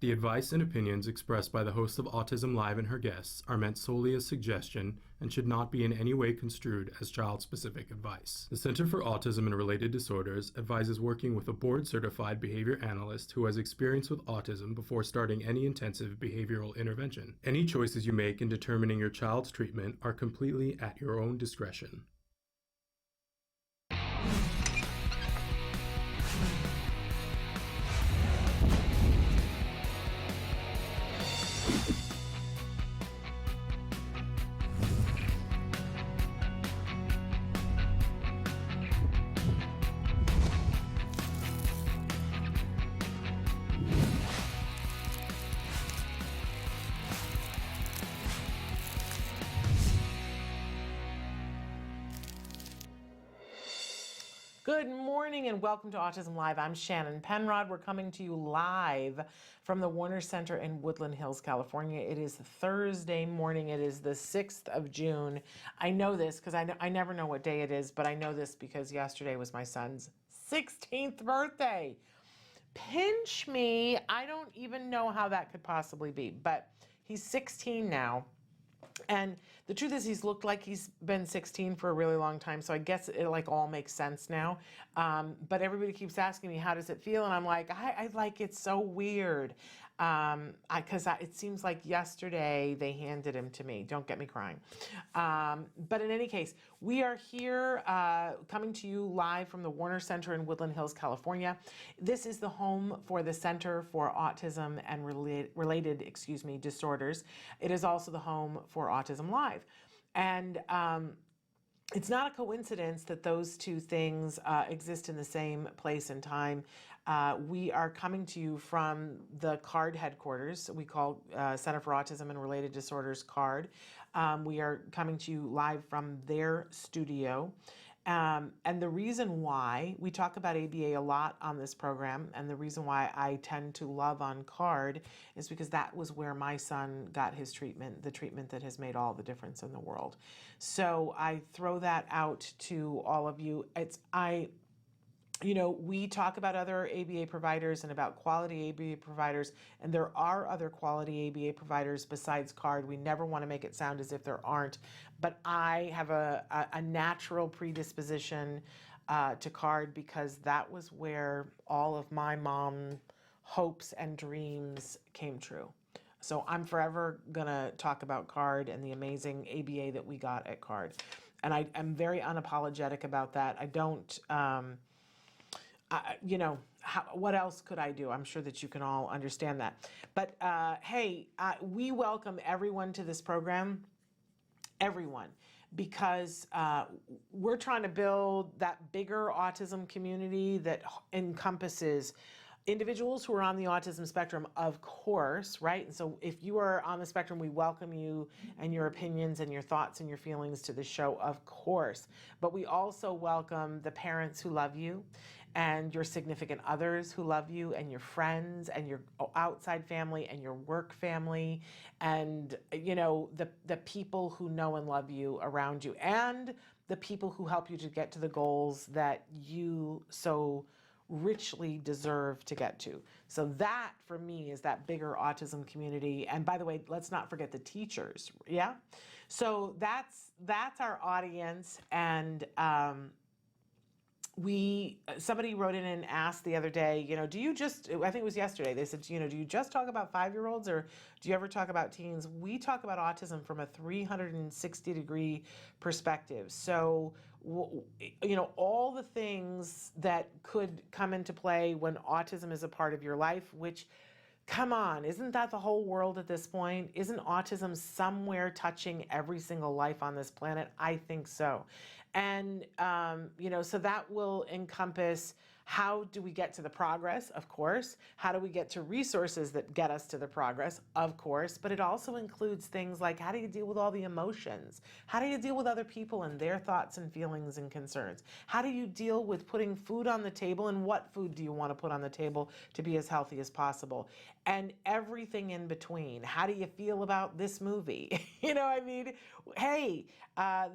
The advice and opinions expressed by the host of Autism Live and her guests are meant solely as suggestion and should not be in any way construed as child-specific advice. The Center for Autism and Related Disorders advises working with a board-certified behavior analyst who has experience with autism before starting any intensive behavioral intervention. Any choices you make in determining your child's treatment are completely at your own discretion. Good morning and welcome to Autism Live. I'm Shannon Penrod. We're coming to you live from the Warner Center in Woodland Hills, California. It is Thursday morning. It is the 6th of June. I know this because I never know what day it is, but I know this because yesterday was my son's 16th birthday. Pinch me. I don't even know how that could possibly be, but he's 16 now. And the truth is he's looked like he's been 16 for a really long time, so I guess it like all makes sense now. But everybody keeps asking me, how does it feel? And I'm like, I like it so weird. Because it seems like yesterday they handed him to me. Don't get me crying. But in any case, we are here coming to you live from the Warner Center in Woodland Hills, California. This is the home for the Center for Autism and Related Disorders. It is also the home for Autism Live. And it's not a coincidence that those two things exist in the same place and time. We are coming to you from the CARD headquarters. We call Center for Autism and Related Disorders CARD. We are coming to you live from their studio. And the reason why we talk about ABA a lot on this program, and the reason why I tend to love on CARD is because that was where my son got his treatment, the treatment that has made all the difference in the world. So I throw that out to all of you. We talk about other ABA providers and about quality ABA providers, and there are other quality ABA providers besides CARD. We never want to make it sound as if there aren't, but I have a natural predisposition to CARD because that was where all of my mom hopes and dreams came true. So I'm forever going to talk about CARD and the amazing ABA that we got at CARD. And I'm very unapologetic about that. I don't... what else could I do? I'm sure that you can all understand that. But hey, we welcome everyone to this program, everyone, because we're trying to build that bigger autism community that encompasses individuals who are on the autism spectrum, of course, right? And so if you are on the spectrum, we welcome you and your opinions and your thoughts and your feelings to the show, of course. But we also welcome the parents who love you and your significant others who love you and your friends and your outside family and your work family and, the people who know and love you around you and the people who help you to get to the goals that you so richly deserve to get to. So that for me is that bigger autism community. And by the way, let's not forget the teachers. Yeah. So that's our audience. And somebody wrote in and asked the other day, do you just, I think it was yesterday, they said, do you just talk about 5-year-olds or do you ever talk about teens? We talk about autism from a 360-degree perspective. So, all the things that could come into play when autism is a part of your life, which, come on, isn't that the whole world at this point? Isn't autism somewhere touching every single life on this planet? I think so. And, so that will encompass how do we get to the progress, of course. How do we get to resources that get us to the progress, of course. But it also includes things like how do you deal with all the emotions? How do you deal with other people and their thoughts and feelings and concerns? How do you deal with putting food on the table and what food do you want to put on the table to be as healthy as possible? And everything in between. How do you feel about this movie? Hey,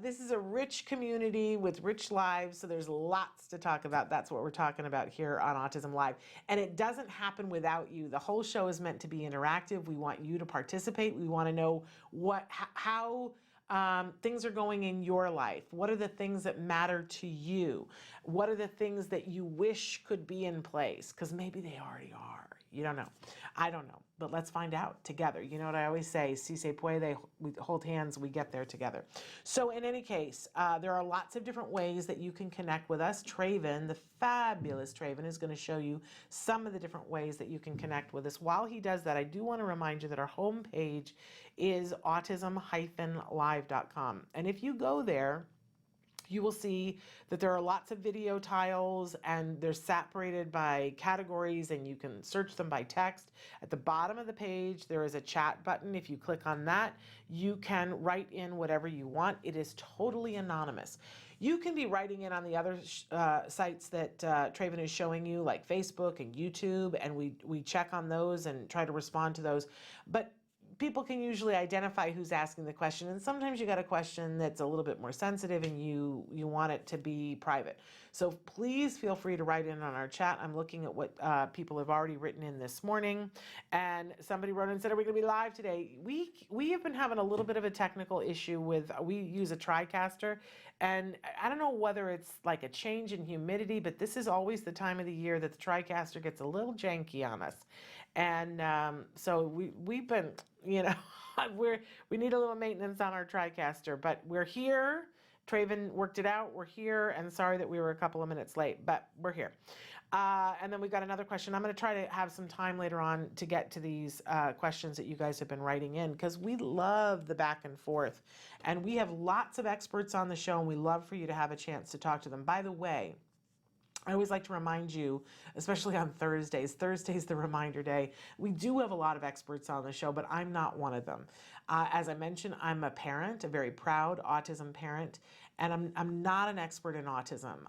this is a rich community with rich lives, so there's lots to talk about. That's what we're talking talking about here on Autism Live. And it doesn't happen without you. The whole show is meant to be interactive. We want you to participate. We want to know how things are going in your life. What are the things that matter to you? What are the things that you wish could be in place? Because maybe they already are. You don't know. I don't know. But let's find out together. You know what I always say, si se puede, we hold hands, we get there together. So in any case, there are lots of different ways that you can connect with us. Traven, the fabulous Traven, is going to show you some of the different ways that you can connect with us. While he does that, I do want to remind you that our homepage is autism-live.com. And if you go there, you will see that there are lots of video tiles and they're separated by categories and you can search them by text. At the bottom of the page, there is a chat button. If you click on that, you can write in whatever you want. It is totally anonymous. You can be writing in on the other sites that Traven is showing you, like Facebook and YouTube, and we check on those and try to respond to those. But people can usually identify who's asking the question, and sometimes you got a question that's a little bit more sensitive and you want it to be private. So please feel free to write in on our chat. I'm looking at what people have already written in this morning, and somebody wrote in and said, are we going to be live today? We have been having a little bit of a technical issue with, we use a TriCaster, and I don't know whether it's like a change in humidity, but this is always the time of the year that the TriCaster gets a little janky on us. And so we've been, you know, we need a little maintenance on our TriCaster, but we're here. Traven worked it out. We're here, and sorry that we were a couple of minutes late, but we're here. And then we've got another question. I'm going to try to have some time later on to get to these questions that you guys have been writing in, because we love the back and forth. And we have lots of experts on the show, and we love for you to have a chance to talk to them. By the way, I always like to remind you, especially on Thursdays. Thursday's the reminder day. We do have a lot of experts on the show, but I'm not one of them. As I mentioned, I'm a parent, a very proud autism parent, and I'm not an expert in autism.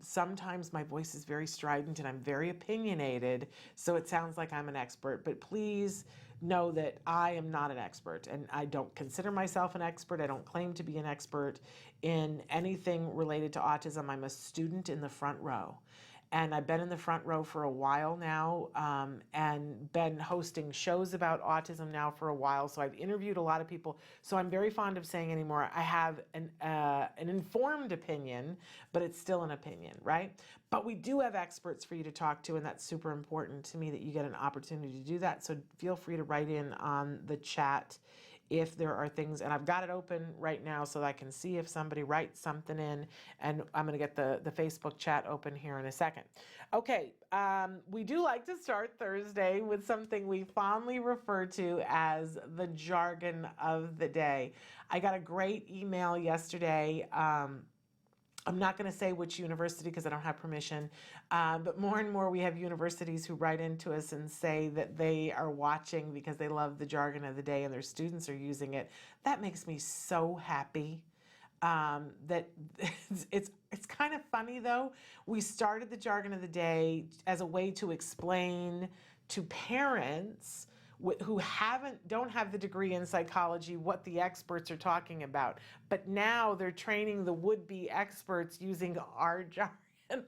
Sometimes my voice is very strident and I'm very opinionated, so it sounds like I'm an expert, but please know that I am not an expert, and I don't consider myself an expert. I don't claim to be an expert in anything related to autism. I'm a student in the front row, and I've been in the front row for a while now, and been hosting shows about autism now for a while. So I've interviewed a lot of people. So I'm very fond of saying anymore, I have an informed opinion, but it's still an opinion, right? But we do have experts for you to talk to, and that's super important to me that you get an opportunity to do that. So feel free to write in on the chat if there are things, and I've got it open right now so that I can see if somebody writes something in, and I'm going to get the Facebook chat open here in a second. Okay, we do like to start Thursday with something we fondly refer to as the jargon of the day. I got a great email yesterday. I'm not going to say which university because I don't have permission, but more and more we have universities who write into us and say that they are watching because they love the jargon of the day and their students are using it. That makes me so happy. That it's kind of funny though. We started the jargon of the day as a way to explain to parents who don't have the degree in psychology what the experts are talking about, but now they're training the would-be experts using our jargon.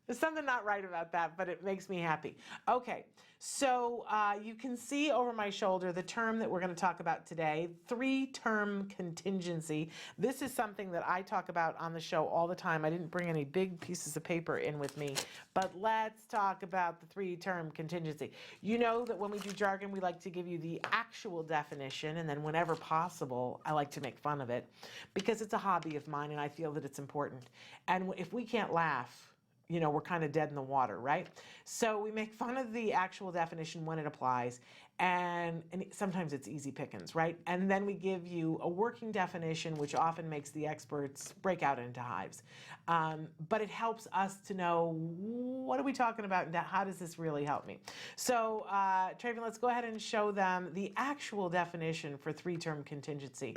There's something not right about that, but it makes me happy. Okay, so you can see over my shoulder the term that we're going to talk about today, three-term contingency. This is something that I talk about on the show all the time. I didn't bring any big pieces of paper in with me, but let's talk about the three-term contingency. You know that when we do jargon, we like to give you the actual definition, and then whenever possible, I like to make fun of it because it's a hobby of mine and I feel that it's important. And if we can't laugh, you know, we're kind of dead in the water, right? So we make fun of the actual definition when it applies, and sometimes it's easy pickings, right? And then we give you a working definition, which often makes the experts break out into hives. But it helps us to know, what are we talking about and how does this really help me? So, Traven, let's go ahead and show them the actual definition for three-term contingency.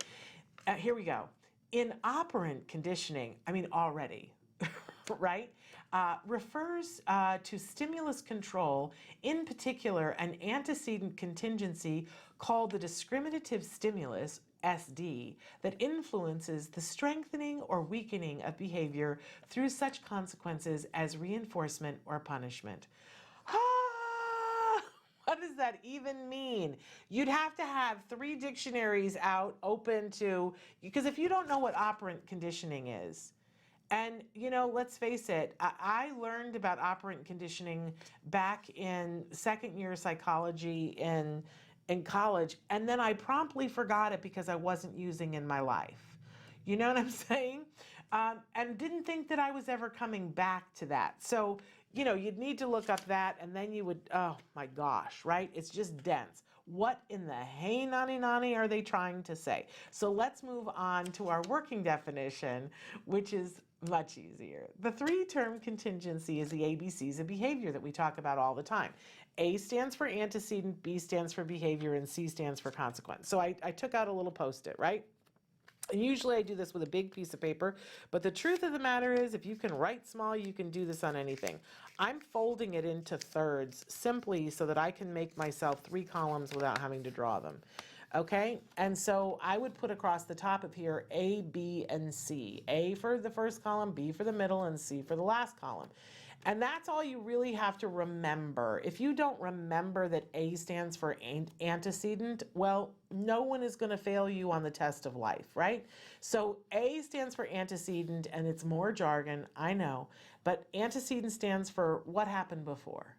Here we go. In operant conditioning, I mean already, right, refers to stimulus control, in particular an antecedent contingency called the discriminative stimulus, SD, that influences the strengthening or weakening of behavior through such consequences as reinforcement or punishment. Ah, what does that even mean? You'd have to have 3 dictionaries out open to, because if you don't know what operant conditioning is, and, let's face it, I learned about operant conditioning back in second year psychology in college, and then I promptly forgot it because I wasn't using in my life. You know what I'm saying? And didn't think that I was ever coming back to that. So, you'd need to look up that, and then you would, oh my gosh, right? It's just dense. What in the hey nani nani are they trying to say? So let's move on to our working definition, which is much easier. The 3-term contingency is the ABCs of behavior that we talk about all the time. A stands for antecedent, B stands for behavior, and C stands for consequence. So I took out a little Post-it, right? And usually I do this with a big piece of paper, but the truth of the matter is, if you can write small, you can do this on anything. I'm folding it into thirds simply so that I can make myself 3 columns without having to draw them. Okay, and so I would put across the top of here A, B, and C. A for the first column, B for the middle, and C for the last column. And that's all you really have to remember. If you don't remember that A stands for antecedent, well, no one is going to fail you on the test of life, right? So A stands for antecedent, and it's more jargon, I know, but antecedent stands for what happened before.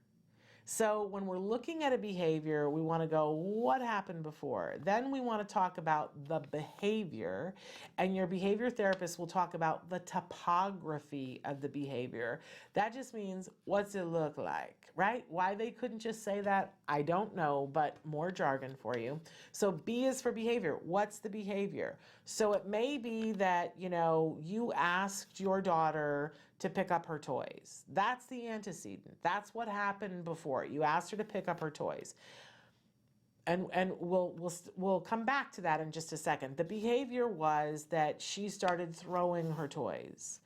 So when we're looking at a behavior, we want to go, what happened before? Then we want to talk about the behavior, and your behavior therapist will talk about the topography of the behavior. That just means, what's it look like, right? Why they couldn't just say that, I don't know, but more jargon for you. So B is for behavior. What's the behavior? So it may be that, you asked your daughter to pick up her toys. That's the antecedent. That's what happened before. You asked her to pick up her toys. And we'll come back to that in just a second. The behavior was that she started throwing her toys.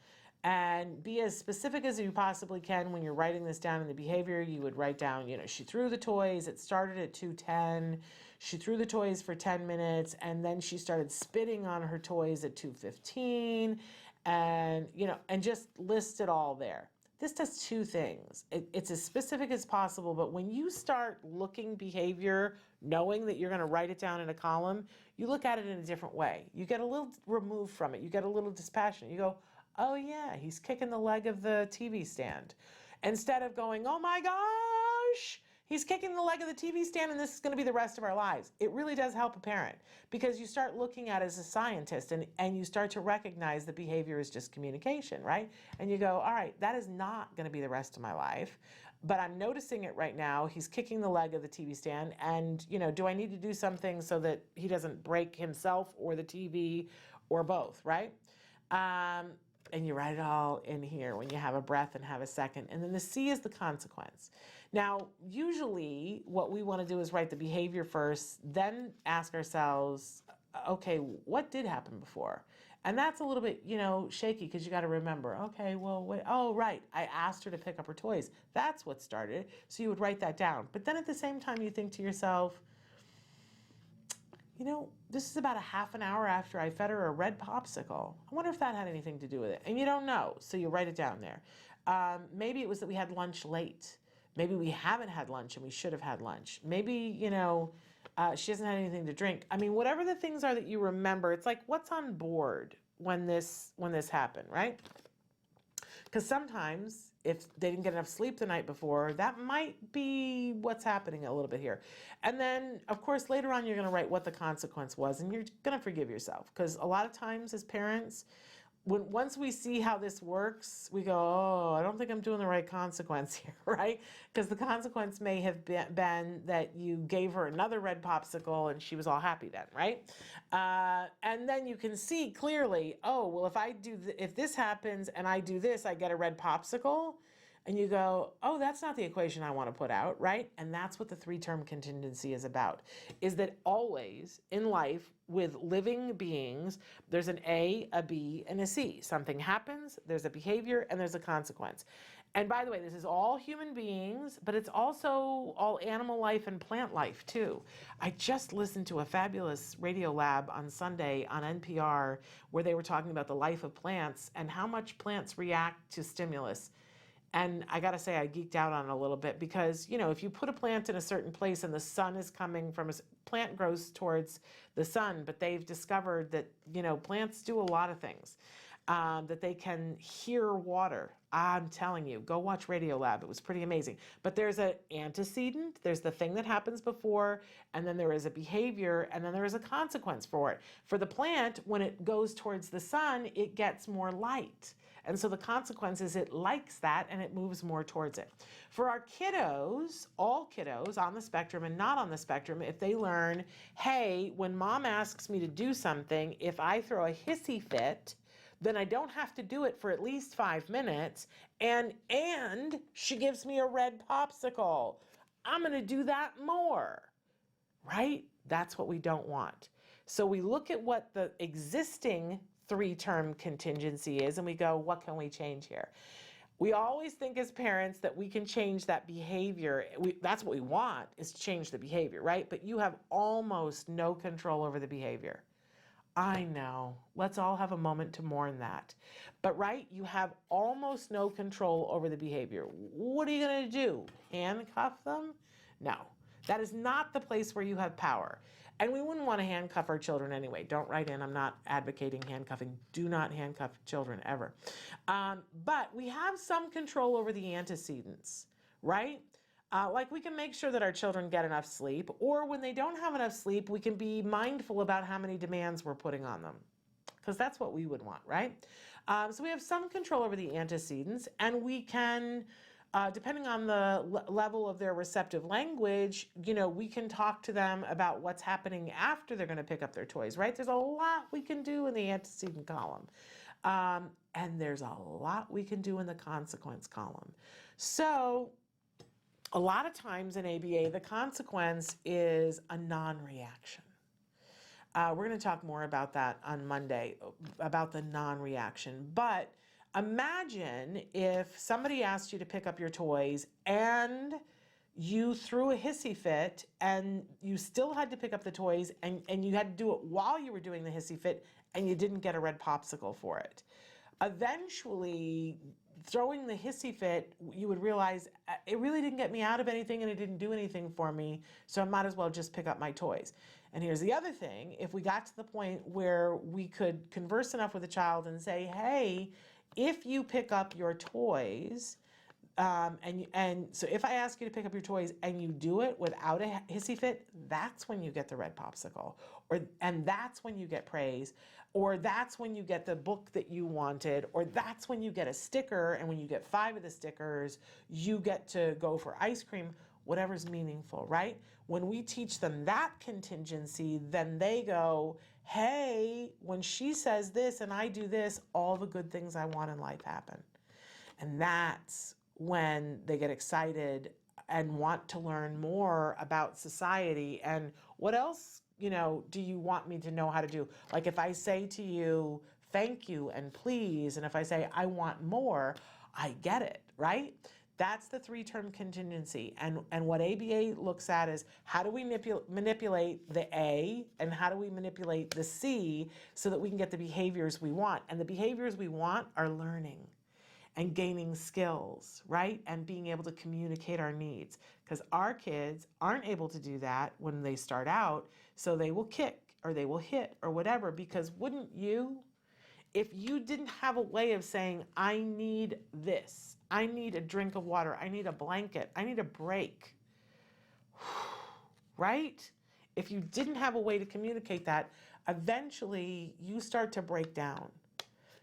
And be as specific as you possibly can when you're writing this down in the behavior. You would write down, she threw the toys. It started at 2:10. She threw the toys for 10 minutes, and then she started spitting on her toys at 2:15. And, and just list it all there. This does 2 things. It's as specific as possible, but when you start looking behavior, knowing that you're going to write it down in a column, you look at it in a different way. You get a little removed from it. You get a little dispassionate. You go, oh yeah, he's kicking the leg of the TV stand. Instead of going, oh my gosh, he's kicking the leg of the TV stand and this is going to be the rest of our lives. It really does help a parent, because you start looking at it as a scientist, and you start to recognize that behavior is just communication, right? And you go, all right, that is not going to be the rest of my life, but I'm noticing it right now. He's kicking the leg of the TV stand, and, do I need to do something so that he doesn't break himself or the TV or both, right? And you write it all in here when you have a breath and have a second. And then the C is the consequence. Now, usually what we want to do is write the behavior first, then ask ourselves, okay, what did happen before? And that's a little bit, shaky, because you got to remember, okay, well, wait, oh, right, I asked her to pick up her toys. That's what started. So you would write that down. But then at the same time, you think to yourself, this is about a half an hour after I fed her a red popsicle. I wonder if that had anything to do with it. And you don't know, so you write it down there. Maybe it was that we had lunch late. Maybe we haven't had lunch and we should have had lunch. Maybe, she hasn't had anything to drink. I mean, whatever the things are that you remember, it's like, what's on board when this happened, right? Because sometimes, if they didn't get enough sleep the night before, that might be what's happening a little bit here. And then, of course, later on, you're going to write what the consequence was, and you're going to forgive yourself. Because a lot of times as parents, once we see how this works, we go, oh, I don't think I'm doing the right consequence here, right? Because the consequence may have been that you gave her another red popsicle and she was all happy then, right? And then you can see clearly, oh, well, if this happens and I do this, I get a red popsicle. and you go, oh, that's not the equation I want to put out, right? And that's what the three-term contingency is about, is that always in life with living beings, there's an A, a B, and a C. Something happens, there's a behavior, and there's a consequence. And by the way, this is all human beings, but it's also all animal life and plant life too. I just listened to a fabulous radio lab on Sunday on NPR where they were talking about the life of plants and how much plants react to stimulus. And I gotta say, I geeked out on it a little bit because, if you put a plant in a certain place and the sun is coming from plant grows towards the sun, but they've discovered that, plants do a lot of things. That they can hear water. I'm telling you, go watch Radiolab. It was pretty amazing. But there's an antecedent, there's the thing that happens before, and then there is a behavior, and then there is a consequence for it. For the plant, when it goes towards the sun, it gets more light. And so the consequence is it likes that and it moves more towards it. For our kiddos, all kiddos on the spectrum and not on the spectrum, if they learn, hey, when mom asks me to do something, if I throw a hissy fit, then I don't have to do it for at least 5 minutes, and she gives me a red popsicle. I'm gonna do that more, right? That's what we don't want. So we look at what the existing three-term contingency is and we go, what can we change here? We always think as parents that we can change that behavior. That's what we want, is to change the behavior, right? But you have almost no control over the behavior. I know. Let's all have a moment to mourn that. But right, you have almost no control over the behavior. What are you going to do? Handcuff them? No. That is not the place where you have power. And we wouldn't want to handcuff our children anyway. Don't write in. I'm not advocating handcuffing. Do not handcuff children ever. But we have some control over the antecedents, right? Like we can make sure that our children get enough sleep, or when they don't have enough sleep, we can be mindful about how many demands we're putting on them, because that's what we would want, right? So we have some control over the antecedents, and we can, depending on the level of their receptive language, we can talk to them about what's happening after they're going to pick up their toys, right? There's a lot we can do in the antecedent column. And there's a lot we can do in the consequence column. So a lot of times in ABA, the consequence is a non-reaction. We're going to talk more about that on Monday, about the non-reaction. But imagine if somebody asked you to pick up your toys and you threw a hissy fit and you still had to pick up the toys and you had to do it while you were doing the hissy fit and you didn't get a red popsicle for it. Eventually, throwing the hissy fit, you would realize it really didn't get me out of anything and it didn't do anything for me, so I might as well just pick up my toys. And here's the other thing, if we got to the point where we could converse enough with a child and say, hey, if you pick up your toys, and so if I ask you to pick up your toys and you do it without a hissy fit, that's when you get the red popsicle, and that's when you get praise, or that's when you get the book that you wanted, or that's when you get a sticker, and when you get 5 of the stickers, you get to go for ice cream, whatever's meaningful, right? When we teach them that contingency, then they go, hey, when she says this and I do this, all the good things I want in life happen. And that's when they get excited and want to learn more about society and what else, do you want me to know how to do? Like if I say to you, thank you and please, and if I say I want more, I get it, right? That's the three-term contingency. And what ABA looks at is how do we manipulate the A and how do we manipulate the C so that we can get the behaviors we want. And the behaviors we want are learning and gaining skills, right? And being able to communicate our needs. Because our kids aren't able to do that when they start out, so they will kick or they will hit or whatever, because wouldn't you? If you didn't have a way of saying, I need this, I need a drink of water, I need a blanket, I need a break, right? If you didn't have a way to communicate that, eventually you start to break down.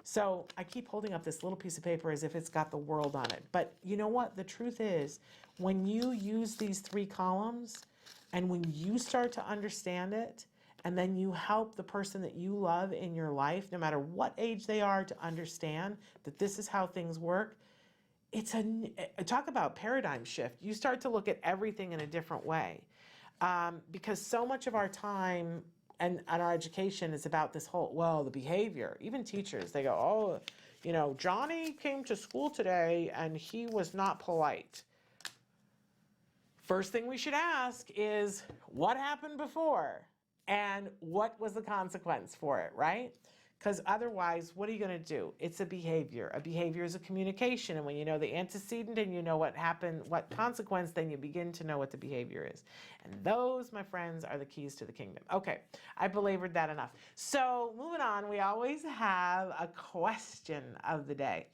So I keep holding up this little piece of paper as if it's got the world on it. But you know what? The truth is, when you use these 3 columns and when you start to understand it, and then you help the person that you love in your life, no matter what age they are, to understand that this is how things work, talk about paradigm shift. You start to look at everything in a different way, because so much of our time and our education is about this whole, well, the behavior. Even teachers, they go, oh, Johnny came to school today and he was not polite. First thing we should ask is, what happened before? And what was the consequence for it, right? Because otherwise, what are you going to do? It's a behavior. A behavior is a communication. And when you know the antecedent and you know what happened, what consequence, then you begin to know what the behavior is. And those, my friends, are the keys to the kingdom. Okay, I belabored that enough. So moving on, we always have a question of the day.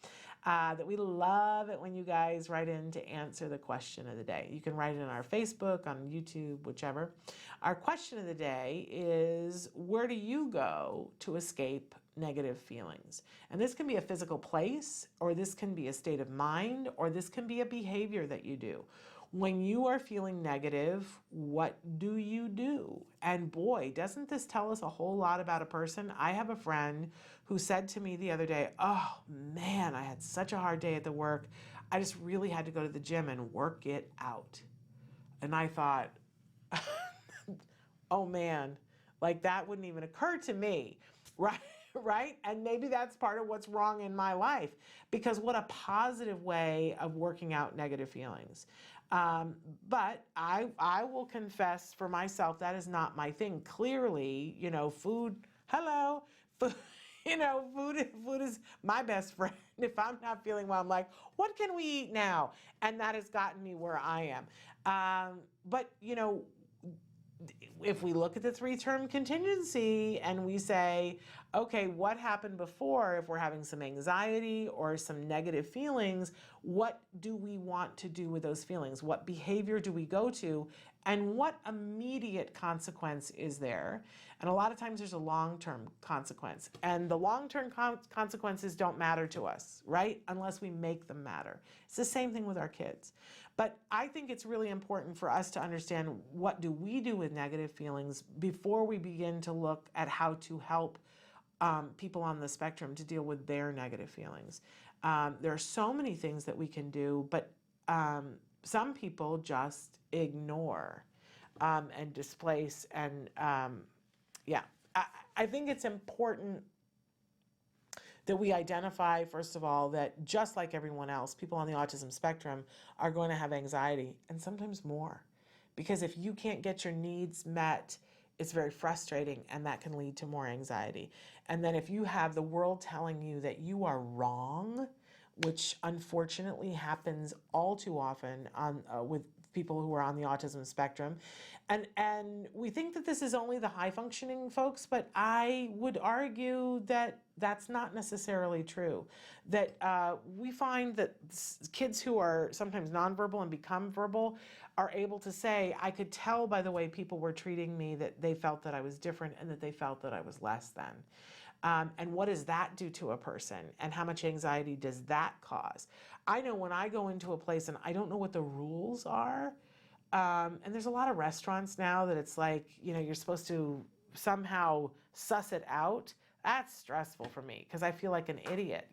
That we love it when you guys write in to answer the question of the day. You can write it on our Facebook, on YouTube, whichever. Our question of the day is, where do you go to escape negative feelings? And this can be a physical place, or this can be a state of mind, or this can be a behavior that you do. When you are feeling negative, what do you do? And boy, doesn't this tell us a whole lot about a person? I have a friend who said to me the other day, oh man, I had such a hard day at the work. I just really had to go to the gym and work it out. And I thought, oh man, like that wouldn't even occur to me, right? Right? And maybe that's part of what's wrong in my life, because what a positive way of working out negative feelings. But I will confess for myself, that is not my thing. Clearly, food, hello, food, food is my best friend. If I'm not feeling well, I'm like, what can we eat now? And that has gotten me where I am. But if we look at the three-term contingency and we say, okay, what happened before? If we're having some anxiety or some negative feelings, what do we want to do with those feelings? What behavior do we go to? And what immediate consequence is there? And a lot of times there's a long-term consequence. And the long-term consequences don't matter to us, right? Unless we make them matter. It's the same thing with our kids. But I think it's really important for us to understand, what do we do with negative feelings before we begin to look at how to help people on the spectrum to deal with their negative feelings. There are so many things that we can do, but some people just ignore and displace. And I think it's important that we identify, first of all, that just like everyone else, people on the autism spectrum are going to have anxiety, and sometimes more. Because if you can't get your needs met, it's very frustrating, and that can lead to more anxiety. And then if you have the world telling you that you are wrong, which unfortunately happens all too often with people who are on the autism spectrum. And we think that this is only the high functioning folks, but I would argue that that's not necessarily true. That we find that kids who are sometimes nonverbal and become verbal are able to say, I could tell by the way people were treating me that they felt that I was different and that they felt that I was less than. And what does that do to a person? And how much anxiety does that cause? I know when I go into a place and I don't know what the rules are, and there's a lot of restaurants now that it's like, you're supposed to somehow suss it out. That's stressful for me because I feel like an idiot,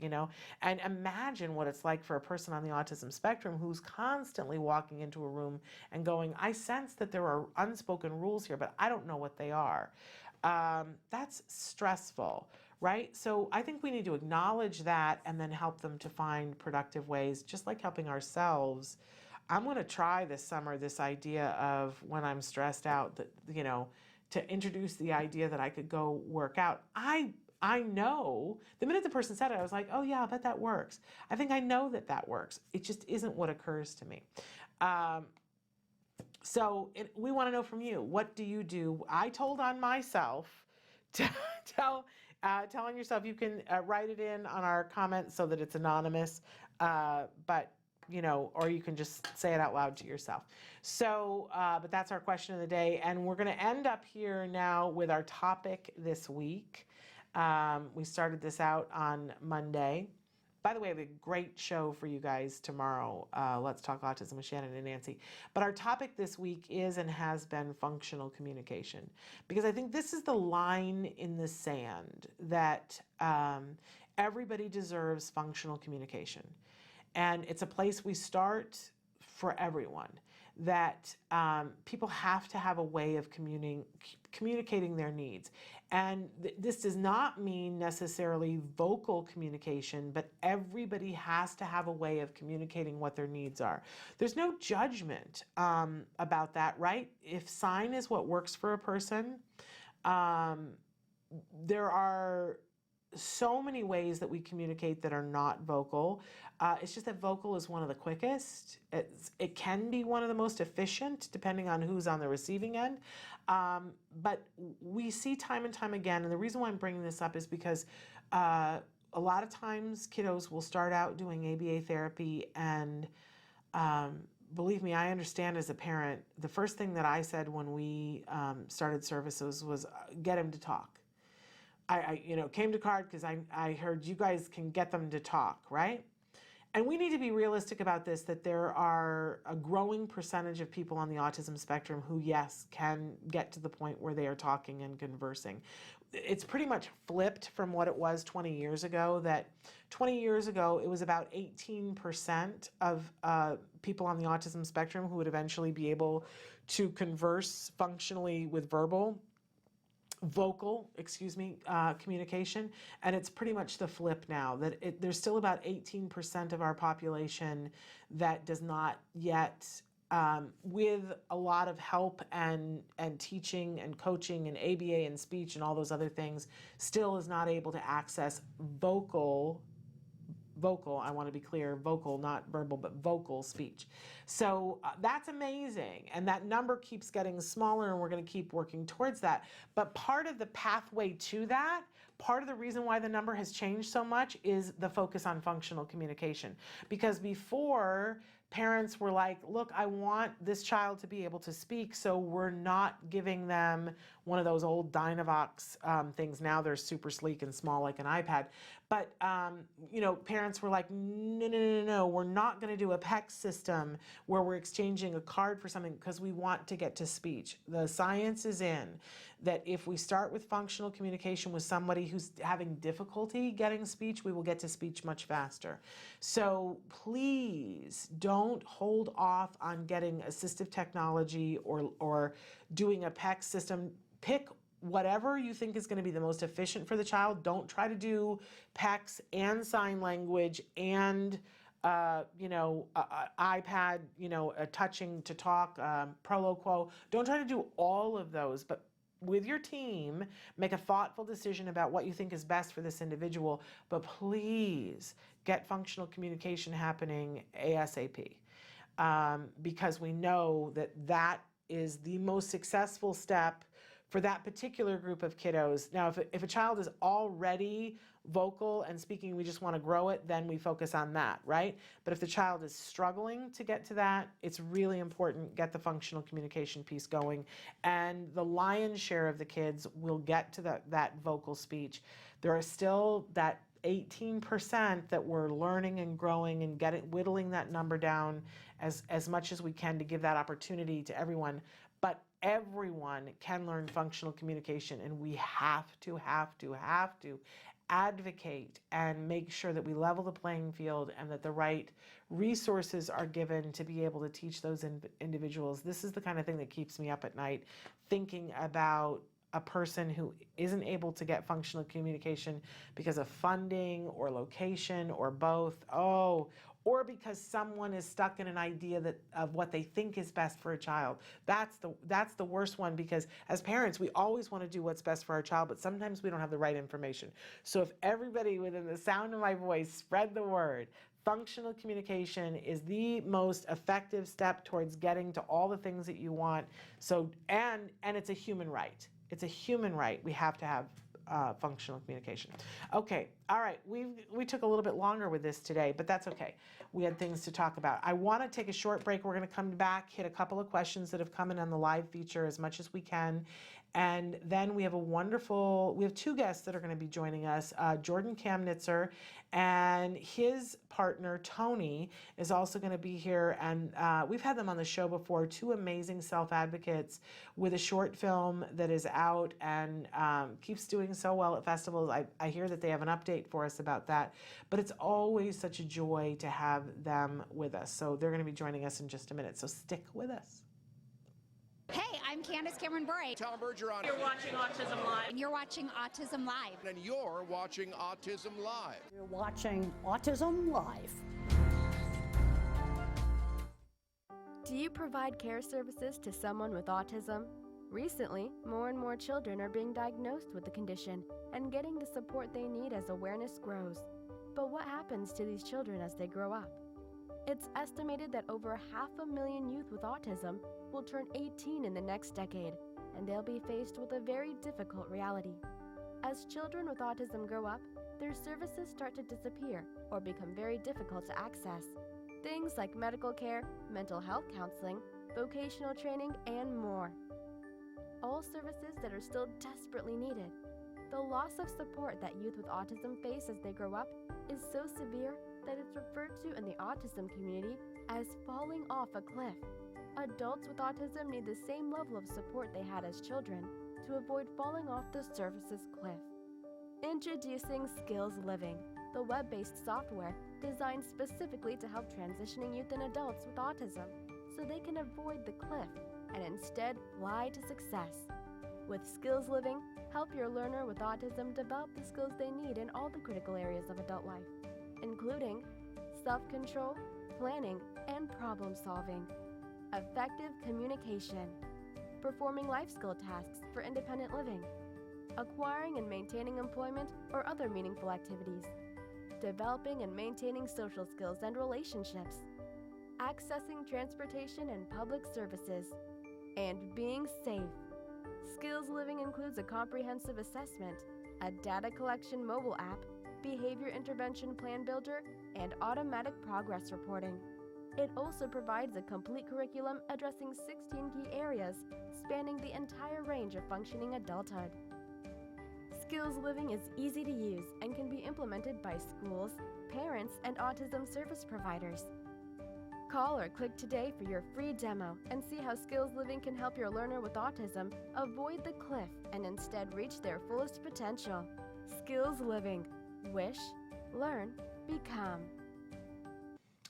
And imagine what it's like for a person on the autism spectrum who's constantly walking into a room and going, I sense that there are unspoken rules here, but I don't know what they are. That's stressful, right? So I think we need to acknowledge that and then help them to find productive ways, just like helping ourselves. I'm going to try this summer this idea of when I'm stressed out, that, to introduce the idea that I could go work out. I know the minute the person said it, I was like, oh yeah, I bet that works. I think I know that works. It just isn't what occurs to me. So we want to know from you, what do you do? I told on myself to telling yourself. You can write it in on our comments so that it's anonymous, but or you can just say it out loud to yourself. So, but that's our question of the day. And we're going to end up here now with our topic this week. We started this out on Monday. By the way, I have a great show for you guys tomorrow. Let's Talk Autism with Shannon and Nancy. But our topic this week is and has been functional communication. Because I think this is the line in the sand that everybody deserves functional communication. And it's a place we start for everyone, that people have to have a way of communicating their needs. And this does not mean necessarily vocal communication, but everybody has to have a way of communicating what their needs are. There's no judgment about that, right? If sign is what works for a person, there are so many ways that we communicate that are not vocal. It's just that vocal is one of the quickest. It can be one of the most efficient, depending on who's on the receiving end. But we see time and time again, and the reason why I'm bringing this up is because a lot of times kiddos will start out doing ABA therapy, and believe me, I understand as a parent, the first thing that I said when we started services was get him to talk. I came to CARD because I heard you guys can get them to talk, right? And we need to be realistic about this, that there are a growing percentage of people on the autism spectrum who, yes, can get to the point where they are talking and conversing. It's pretty much flipped from what it was 20 years ago, that 20 years ago, it was about 18% of people on the autism spectrum who would eventually be able to converse functionally with vocal communication, and it's pretty much the flip now, that there's still about 18% of our population that does not yet, with a lot of help and teaching and coaching and ABA and speech and all those other things, still is not able to access vocal, I want to be clear, vocal, not verbal, but vocal speech. So that's amazing. And that number keeps getting smaller, and we're going to keep working towards that. But part of the pathway to that, part of the reason why the number has changed so much is the focus on functional communication. Because before, parents were like, look, I want this child to be able to speak, so we're not giving them one of those old Dynavox things. Now they're super sleek and small like an iPad. But, parents were like, no, we're not going to do a PEC system where we're exchanging a card for something because we want to get to speech. The science is in that if we start with functional communication with somebody who's having difficulty getting speech, we will get to speech much faster. So please don't hold off on getting assistive technology or doing a PEC system. Pick whatever you think is going to be the most efficient for the child. Don't try to do PECs and sign language and iPad, a touching to talk, Proloquo. Don't try to do all of those, but with your team, make a thoughtful decision about what you think is best for this individual, but please get functional communication happening ASAP, because we know that that is the most successful step for that particular group of kiddos. Now, if a child is already vocal and speaking, we just want to grow it, then we focus on that, right? But if the child is struggling to get to that, it's really important, get the functional communication piece going. And the lion's share of the kids will get to that vocal speech. There are still that 18% that we're learning and growing and whittling that number down as much as we can to give that opportunity to everyone. But everyone can learn functional communication, and we have to advocate and make sure that we level the playing field and that the right resources are given to be able to teach those individuals. This is the kind of thing that keeps me up at night, thinking about a person who isn't able to get functional communication because of funding or location or both. Or because someone is stuck in an idea of what they think is best for a child. That's the worst one, because as parents, we always want to do what's best for our child, but sometimes we don't have the right information. So if everybody within the sound of my voice spread the word, functional communication is the most effective step towards getting to all the things that you want. So, and it's a human right. It's a human right. We have to have functional communication. Okay, all right. We took a little bit longer with this today, but that's okay. We had things to talk about. I want to take a short break. We're going to come back, hit a couple of questions that have come in on the live feature as much as we can, And then we have two guests that are going to be joining us. Jordan Kamnitzer and his partner, Tony, is also going to be here. And we've had them on the show before, two amazing self-advocates with a short film that is out and keeps doing so well at festivals. I hear that they have an update for us about that. But it's always such a joy to have them with us. So they're going to be joining us in just a minute. So stick with us. Hey, I'm Candace Cameron Bray. Tom Bergeron. You're watching Autism Live. And you're watching Autism Live. And you're watching Autism Live. You're watching Autism Live. Do you provide care services to someone with autism? Recently, more and more children are being diagnosed with the condition and getting the support they need as awareness grows. But what happens to these children as they grow up? It's estimated that over 500,000 youth with autism will turn 18 in the next decade, and they'll be faced with a very difficult reality. As children with autism grow up, their services start to disappear or become very difficult to access. Things like medical care, mental health counseling, vocational training, and more. All services that are still desperately needed. The loss of support that youth with autism face as they grow up is so severe that it's referred to in the autism community as falling off a cliff. Adults with autism need the same level of support they had as children to avoid falling off the services cliff. Introducing Skills Living, the web-based software designed specifically to help transitioning youth and adults with autism so they can avoid the cliff and instead fly to success. With Skills Living, help your learner with autism develop the skills they need in all the critical areas of adult life, including self-control, planning, and problem-solving, effective communication, performing life skill tasks for independent living, acquiring and maintaining employment or other meaningful activities, developing and maintaining social skills and relationships, accessing transportation and public services, and being safe. Skills Living includes a comprehensive assessment, a data collection mobile app, behavior intervention plan builder, and automatic progress reporting. It also provides a complete curriculum addressing 16 key areas spanning the entire range of functioning adulthood. Skills Living is easy to use and can be implemented by schools, parents, and autism service providers. Call or click today for your free demo and see how Skills Living can help your learner with autism avoid the cliff and instead reach their fullest potential. Skills Living. Wish, learn, become.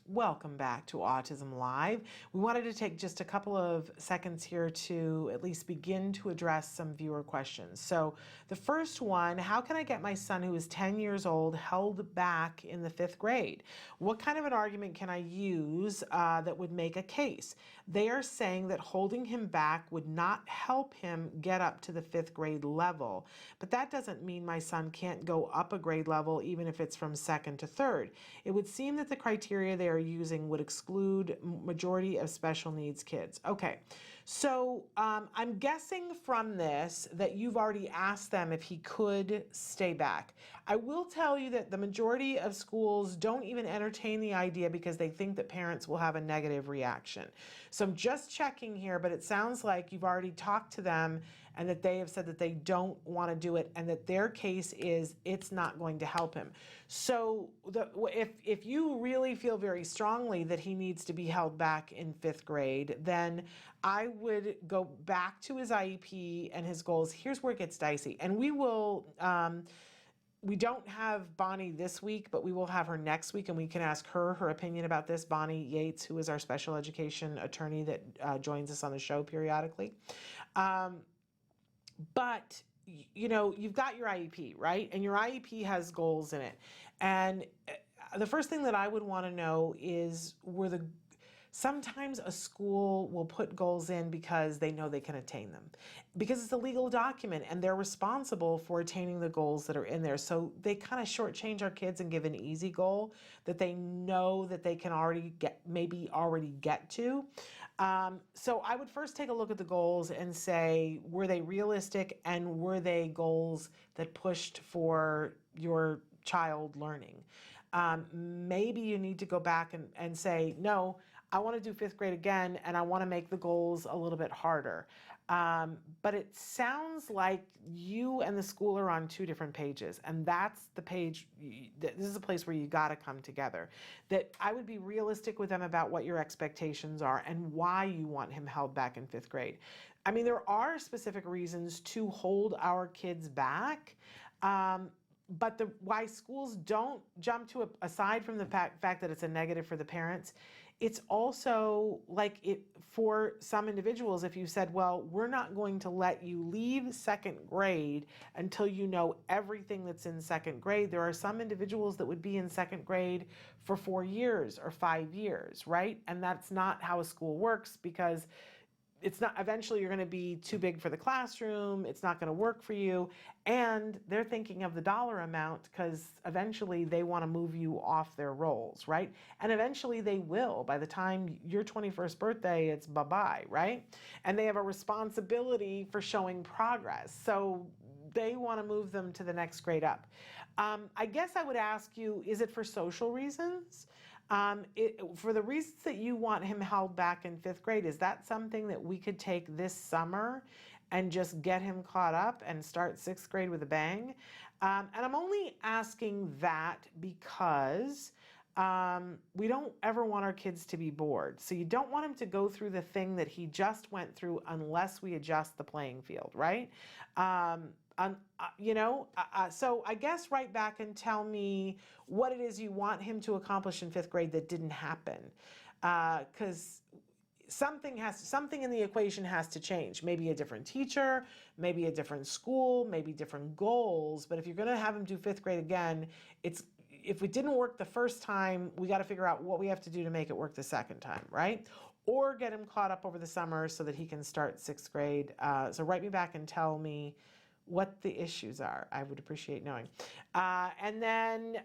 Welcome back to Autism Live. We wanted to take just a couple of seconds here to at least begin to address some viewer questions. So the first one, how can I get my son who is 10 years old held back in the 5th grade? What kind of an argument can I use that would make a case? They are saying that holding him back would not help him get up to the 5th grade level, but that doesn't mean my son can't go up a grade level even if it's from 2nd to 3rd. It would seem that the criteria they are using would exclude majority of special needs kids. Okay, so I'm guessing from this that you've already asked them if he could stay back. I will tell you that the majority of schools don't even entertain the idea because they think that parents will have a negative reaction. So I'm just checking here, but it sounds like you've already talked to them and that they have said that they don't want to do it and that their case is it's not going to help him. So if you really feel very strongly that he needs to be held back in 5th grade, then I would go back to his IEP and his goals. Here's where it gets dicey. And we will, we don't have Bonnie this week, but we will have her next week and we can ask her opinion about this. Bonnie Yates, who is our special education attorney that joins us on the show periodically. But, you know, you've got your IEP, right? And your IEP has goals in it. And the first thing that I would want to know is sometimes a school will put goals in because they know they can attain them. Because it's a legal document and they're responsible for attaining the goals that are in there. So they kind of shortchange our kids and give an easy goal that they know that they can maybe already get to. So I would first take a look at the goals and say, were they realistic and were they goals that pushed for your child learning? Maybe you need to go back and say, no, I want to do 5th grade again and I want to make the goals a little bit harder. But it sounds like you and the school are on two different pages, and that's the page. This is a place where you got to come together. That I would be realistic with them about what your expectations are and why you want him held back in 5th grade. I mean, there are specific reasons to hold our kids back. But why schools don't jump to aside from the fact that it's a negative for the parents, it's also like it for some individuals. If you said, well, we're not going to let you leave 2nd grade until you know everything that's in 2nd grade, there are some individuals that would be in 2nd grade for 4 years or 5 years, right? And that's not how a school works, because it's not, eventually you're going to be too big for the classroom. It's not going to work for you. And they're thinking of the dollar amount because eventually they want to move you off their roles, right? And eventually they will. By the time your 21st birthday, it's bye-bye, right? And they have a responsibility for showing progress. So they want to move them to the next grade up. I guess I would ask you, is it for social reasons? For the reasons that you want him held back in 5th grade, is that something that we could take this summer and just get him caught up and start 6th grade with a bang? And I'm only asking that because we don't ever want our kids to be bored. So you don't want him to go through the thing that he just went through unless we adjust the playing field, right? So I guess write back and tell me what it is you want him to accomplish in 5th grade that didn't happen. Because something in the equation has to change. Maybe a different teacher, maybe a different school, maybe different goals. But if you're going to have him do 5th grade again, if it didn't work the first time, we got to figure out what we have to do to make it work the second time, right? Or get him caught up over the summer so that he can start 6th grade. So write me back and tell me what the issues are. I would appreciate knowing. And then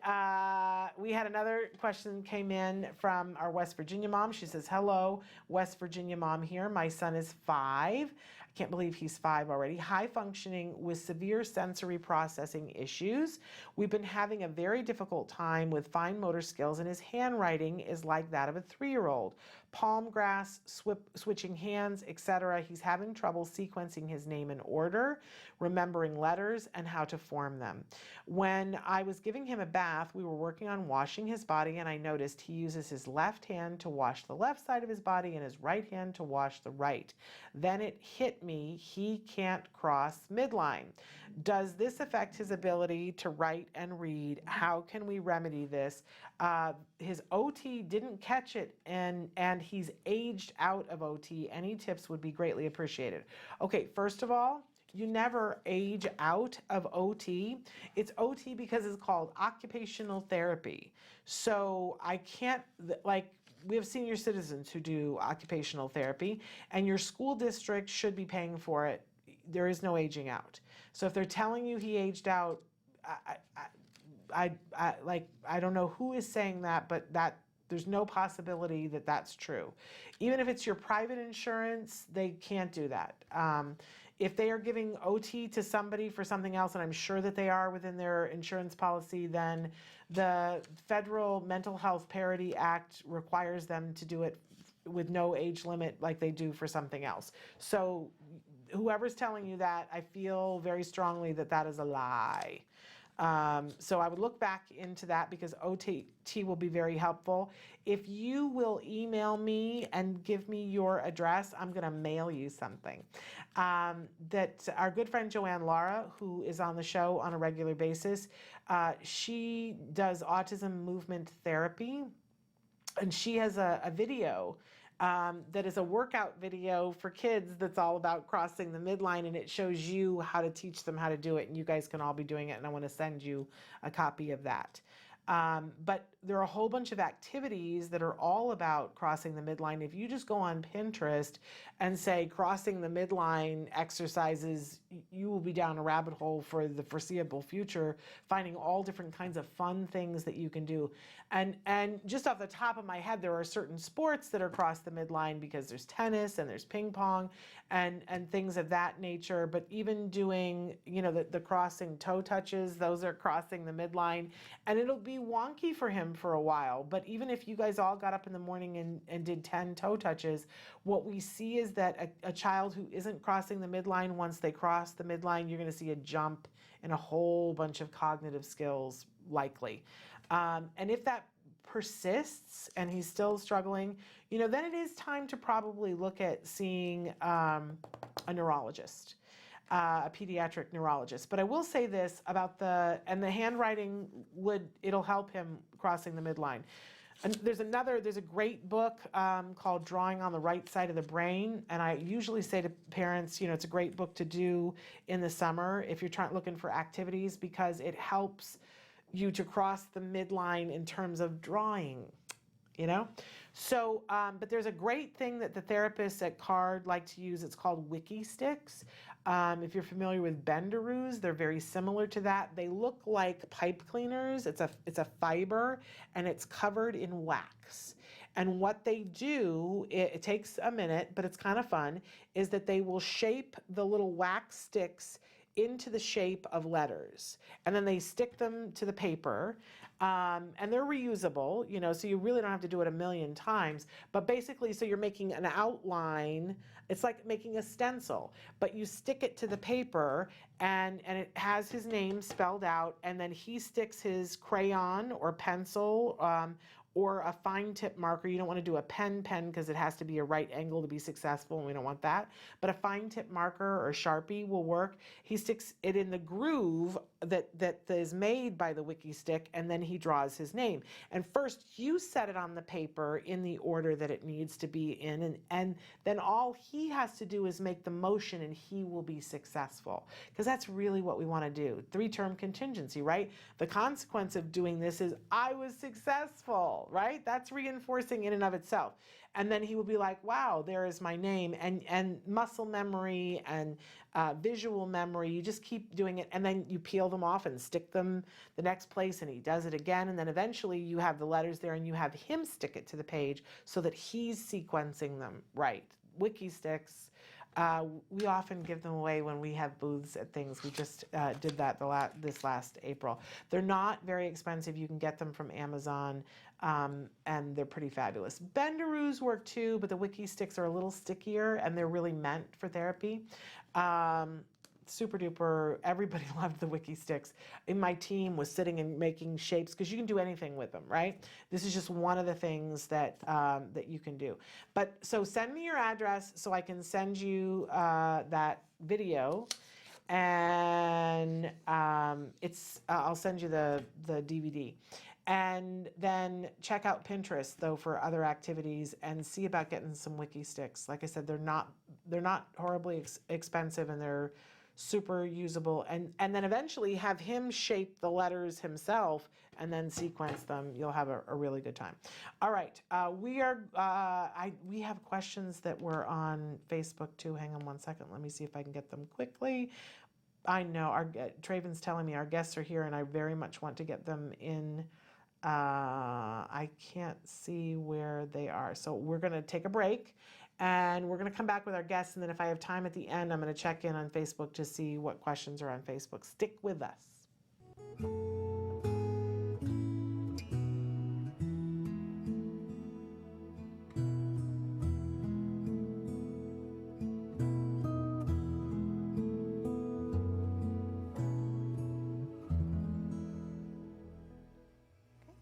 we had another question came in from our West Virginia mom. She says, hello, West Virginia mom here. My son is 5. I can't believe he's 5 already. High functioning with severe sensory processing issues. We've been having a very difficult time with fine motor skills, and his handwriting is like that of a 3-year-old. Palm grasp, switching hands, etc. He's having trouble sequencing his name in order, remembering letters, and how to form them. When I was giving him a bath, we were working on washing his body, and I noticed he uses his left hand to wash the left side of his body and his right hand to wash the right. Then it hit me, he can't cross midline. Does this affect his ability to write and read? How can we remedy this? His OT didn't catch it, and he's aged out of OT. Any tips would be greatly appreciated. Okay, first of all, you never age out of OT. It's OT because it's called occupational therapy. So I can't, we have senior citizens who do occupational therapy, and your school district should be paying for it. There is no aging out. So if they're telling you he aged out, I don't know who is saying that, but there's no possibility that that's true. Even if it's your private insurance, they can't do that. If they are giving OT to somebody for something else, and I'm sure that they are within their insurance policy, then the Federal Mental Health Parity Act requires them to do it with no age limit like they do for something else. So whoever's telling you that, I feel very strongly that that is a lie. So I would look back into that because OT will be very helpful. If you will email me and give me your address, I'm going to mail you something. That our good friend Joanne Lara, who is on the show on a regular basis, she does autism movement therapy, and she has a video that is a workout video for kids that's all about crossing the midline, and it shows you how to teach them how to do it, and you guys can all be doing it, and I want to send you a copy of that. But there are a whole bunch of activities that are all about crossing the midline. If you just go on Pinterest and say crossing the midline exercises, you will be down a rabbit hole for the foreseeable future, finding all different kinds of fun things that you can do. And just off the top of my head, there are certain sports that are across the midline because there's tennis and there's ping pong and things of that nature. But even doing, the crossing toe touches, those are crossing the midline. And it'll be be wonky for him for a while. But even if you guys all got up in the morning and did 10 toe touches, what we see is that a child who isn't crossing the midline, once they cross the midline, you're going to see a jump in a whole bunch of cognitive skills, likely. And if that persists and he's still struggling, then it is time to probably look at seeing a neurologist. A pediatric neurologist. But I will say this about the handwriting it'll help him crossing the midline. And there's a great book called Drawing on the Right Side of the Brain. And I usually say to parents, it's a great book to do in the summer if you're looking for activities, because it helps you to cross the midline in terms of drawing. So, but there's a great thing that the therapists at CARD like to use. It's called Wiki Sticks. If you're familiar with benderoos, they're very similar to that. They look like pipe cleaners. It's a fiber and it's covered in wax. And what they do, it takes a minute, but it's kind of fun, is that they will shape the little wax sticks into the shape of letters. And then they stick them to the paper. And they're reusable, so you really don't have to do it a million times. But basically, so you're making an outline. It's like making a stencil, but you stick it to the paper and it has his name spelled out, and then he sticks his crayon or pencil or a fine tip marker. You don't want to do a pen because it has to be a right angle to be successful, and we don't want that. But a fine tip marker or Sharpie will work. He sticks it in the groove that is made by the Wiki Stick, and then he draws his name. And first, you set it on the paper in the order that it needs to be in, and then all he has to do is make the motion, and he will be successful. Because that's really what we want to do. Three-term contingency, right? The consequence of doing this is I was successful, right? That's reinforcing in and of itself. And then he will be like, wow, there is my name. And muscle memory and visual memory, you just keep doing it, and then you peel them off and stick them the next place, and he does it again, and then eventually you have the letters there and you have him stick it to the page so that he's sequencing them right. Wiki Sticks, we often give them away when we have booths at things. We just did that this last April. They're not very expensive. You can get them from Amazon, and they're pretty fabulous. Benderoos work too, but the Wiki Sticks are a little stickier, and they're really meant for therapy. Super duper, everybody loved the Wiki Sticks. In my team was sitting and making shapes, because you can do anything with them, right? This is just one of the things that you can do. But so send me your address so I can send you that video, and I'll send you the DVD. And then check out Pinterest though for other activities, and see about getting some Wiki Sticks. Like I said, they're not horribly expensive, and they're super usable. And then eventually have him shape the letters himself and then sequence them. You'll have a really good time. All right, we have questions that were on Facebook too. Hang on one second. Let me see if I can get them quickly. I know Traven's telling me our guests are here, and I very much want to get them in. I can't see where they are. So we're going to take a break, and we're going to come back with our guests. And then if I have time at the end, I'm going to check in on Facebook to see what questions are on Facebook. Stick with us.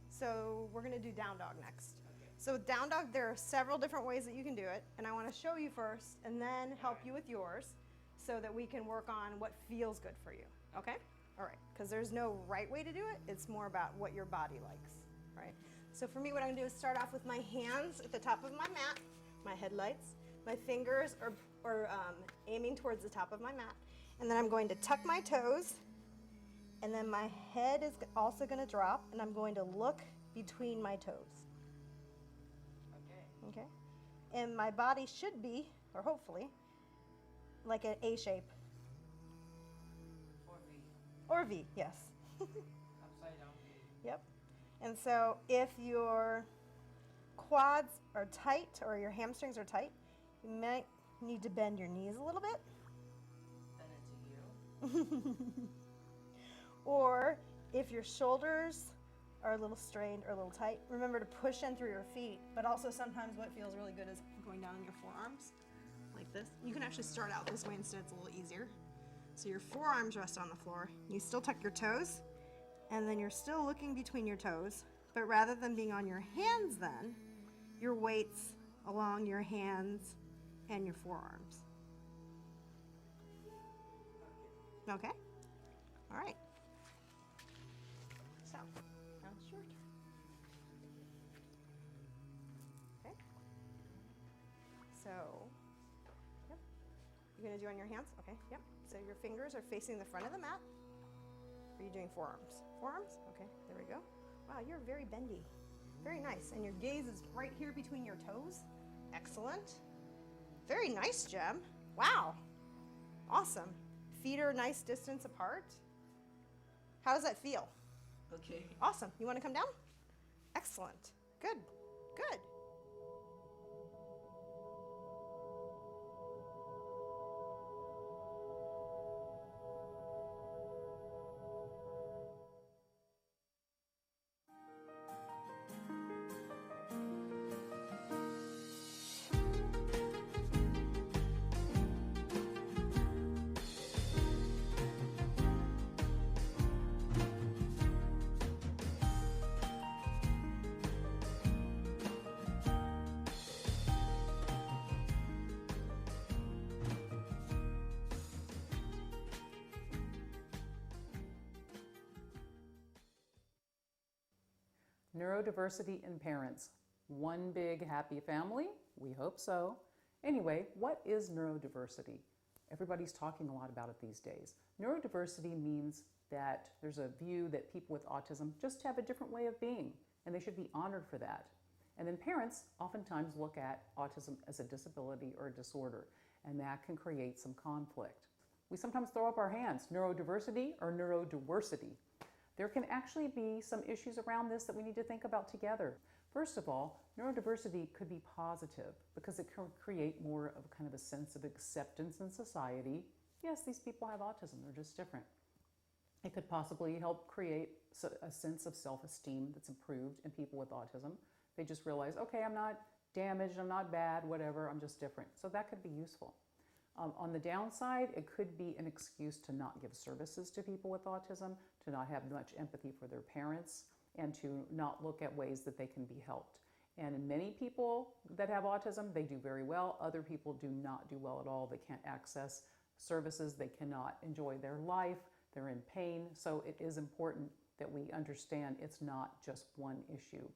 So we're going to do down dog next. So with down dog, there are several different ways that you can do it, and I want to show you first and then help you with yours so that we can work on what feels good for you, okay? All right, because there's no right way to do it. It's more about what your body likes, right? So for me, what I'm going to do is start off with my hands at the top of my mat, my headlights. My fingers are aiming towards the top of my mat, and then I'm going to tuck my toes, and then my head is also going to drop, and I'm going to look between my toes. Okay? And my body should be, or hopefully, like an A shape. Or V. Or V, yes. Upside down V. Yep. And so if your quads are tight or your hamstrings are tight, you might need to bend your knees a little bit. Then it's a U. Or if your shoulders are a little strained or a little tight, remember to push in through your feet, but also sometimes what feels really good is going down on your forearms like this. You can actually start out this way instead, it's a little easier. So your forearms rest on the floor, you still tuck your toes, and then you're still looking between your toes, but rather than being on your hands then, your weight's along your hands and your forearms. Okay? All right. So, now it's your turn. Okay? So, yep. You're gonna do on your hands? Okay, yep. So your fingers are facing the front of the mat. Are you doing forearms? Forearms? Okay, there we go. Wow, you're very bendy. Very nice. And your gaze is right here between your toes. Excellent. Very nice, Jem. Wow. Awesome. Feet are a nice distance apart. How does that feel? Okay. Awesome. You want to come down? Excellent. Good. Good. Neurodiversity in parents. One big happy family? We hope so. Anyway, what is neurodiversity? Everybody's talking a lot about it these days. Neurodiversity means that there's a view that people with autism just have a different way of being, and they should be honored for that. And then parents oftentimes look at autism as a disability or a disorder, and that can create some conflict. We sometimes throw up our hands, neurodiversity or neurodiversity. There can actually be some issues around this that we need to think about together. First of all, neurodiversity could be positive because it can create more of kind of a sense of acceptance in society. Yes, these people have autism, they're just different. It could possibly help create a sense of self-esteem that's improved in people with autism. They just realize, okay, I'm not damaged, I'm not bad, whatever, I'm just different. So that could be useful. On the downside, it could be an excuse to not give services to people with autism, to not have much empathy for their parents, and to not look at ways that they can be helped. And in many people that have autism, they do very well. Other people do not do well at all. They can't access services. They cannot enjoy their life. They're in pain. So it is important that we understand it's not just one issue.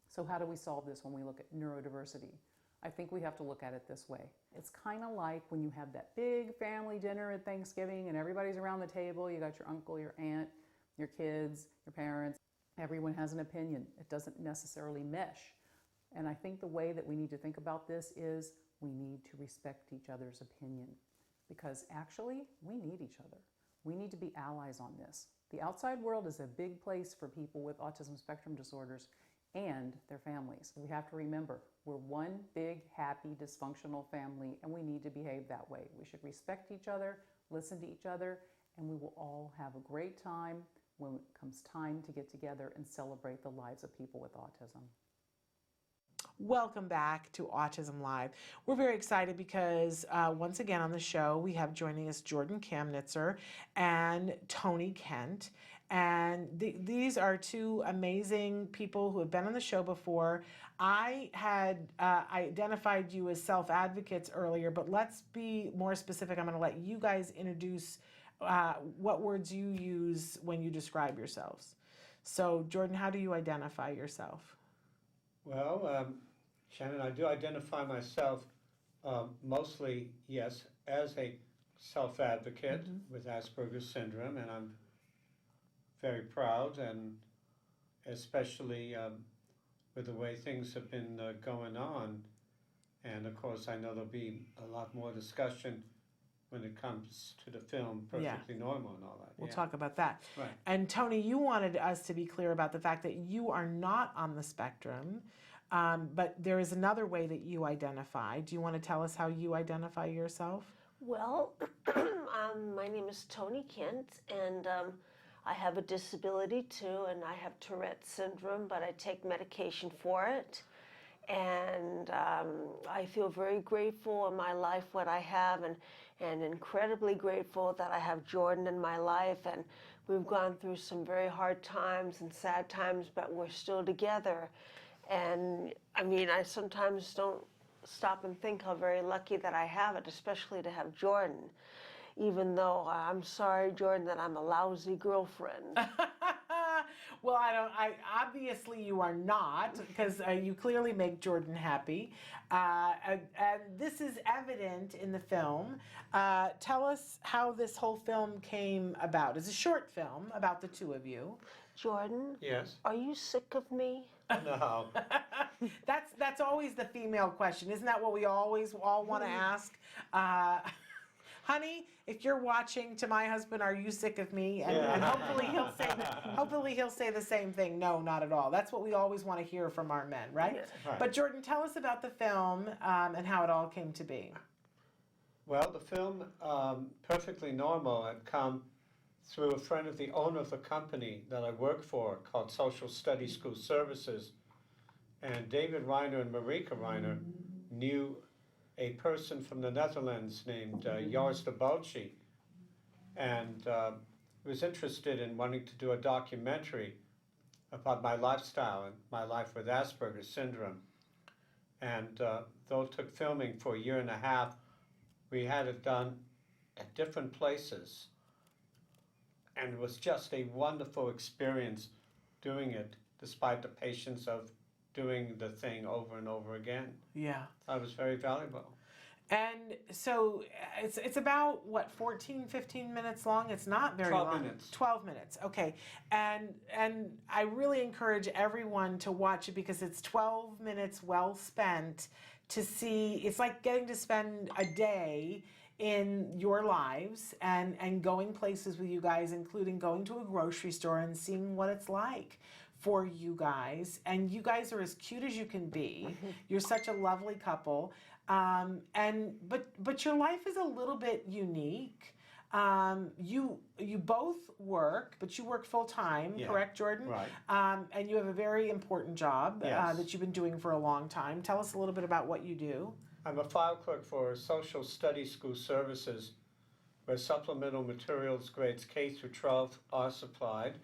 So how do we solve this when we look at neurodiversity? I think we have to look at it this way. It's kind of like when you have that big family dinner at Thanksgiving and everybody's around the table. You got your uncle, your aunt, your kids, your parents. Everyone has an opinion. It doesn't necessarily mesh. And I think the way that we need to think about this is we need to respect each other's opinion, because actually we need each other. We need to be allies on this. The outside world is a big place for people with autism spectrum disorders and their families. We have to remember, we're one big, happy, dysfunctional family, and we need to behave that way. We should respect each other, listen to each other, and we will all have a great time when it comes time to get together and celebrate the lives of people with autism. Welcome back to Autism Live. We're very excited because once again on the show we have joining us Jordan Kamnitzer and Tony Kent. And these are two amazing people who have been on the show before. I had identified you as self-advocates earlier, but let's be more specific. I'm going to let you guys introduce what words you use when you describe yourselves. So, Jordan, how do you identify yourself? Well, Shannon, I do identify myself mostly, yes, as a self-advocate with Asperger's syndrome, and I'm very proud, and especially with the way things have been going on. And of course, I know there'll be a lot more discussion when it comes to the film Perfectly Normal and all that. We'll talk about that. Right. And Tony, you wanted us to be clear about the fact that you are not on the spectrum, but there is another way that you identify. Do you want to tell us how you identify yourself? Well, my name is Tony Kent, and I have a disability too, and I have Tourette's syndrome, but I take medication for it. And I feel very grateful in my life what I have, and incredibly grateful that I have Jordan in my life. And we've gone through some very hard times and sad times, but we're still together. And I mean, I sometimes don't stop and think how very lucky that I have it, especially to have Jordan. Even though I'm sorry, Jordan, that I'm a lousy girlfriend. Well, obviously you are not, because you clearly make Jordan happy. And this is evident in the film. Tell us how this whole film came about. It's a short film about the two of you. Jordan? Yes. Are you sick of me? No. That's always the female question. Isn't that what we always all want to ask? Honey, if you're watching, to my husband, are you sick of me? And hopefully he'll say the same thing. No, not at all. That's what we always want to hear from our men, right? Right. But Jordan, tell us about the film and how it all came to be. Well, the film, Perfectly Normal, had come through a friend of the owner of the company that I work for called Social Study School Services. And David Reiner and Marika Reiner knew a person from the Netherlands named Joris de Balci, and was interested in wanting to do a documentary about my lifestyle and my life with Asperger's syndrome. And though it took filming for a year and a half, we had it done at different places. And it was just a wonderful experience doing it, despite the patience of doing the thing over and over again. Yeah. That was very valuable. And so it's about, what, 14, 15 minutes long? It's not very 12 long. minutes. 12 minutes, okay. And I really encourage everyone to watch it because it's 12 minutes well spent to see. It's like getting to spend a day in your lives and going places with you guys, including going to a grocery store and seeing what it's like for you guys. And you guys are as cute as you can be. You're such a lovely couple. But your life is a little bit unique. You both work, but you work full time, correct, Jordan? Right. And you have a very important job Yes. that you've been doing for a long time. Tell us a little bit about what you do. I'm a file clerk for Social Study School Services, where supplemental materials grades K through 12 are supplied.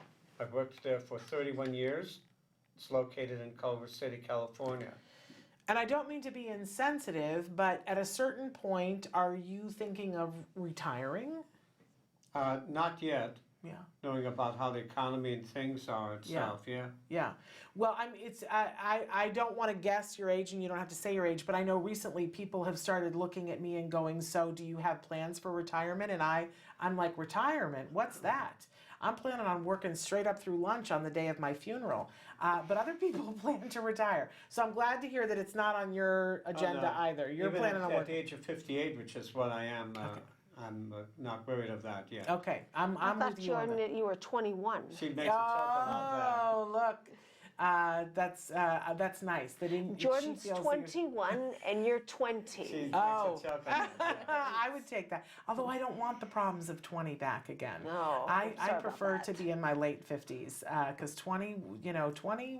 I've worked there for 31 years. It's located in Culver City, California. And I don't mean to be insensitive, but at a certain point, are you thinking of retiring? Not yet, Yeah. knowing about how the economy and things are itself, yeah. Yeah. Well, I don't want to guess your age, and you don't have to say your age, but I know recently people have started looking at me and going, so do you have plans for retirement? And I'm like, retirement? What's that? I'm planning on working straight up through lunch on the day of my funeral. But other people plan to retire. So I'm glad to hear that it's not on your agenda either. You're Even planning on at the working. age of 58, which is what I am, I'm not worried of that yet. Okay, I'm I thought, with you on Jordan, that. that you were 21. She makes a joke about Oh, look. That's nice. Jordan's she feels that you're- 21 and you're that. 20. She Oh. makes a joke about that. I would take that. Although I don't want the problems of 20 back again. No, I I'm sorry about prefer to that. be in my late 50s because 20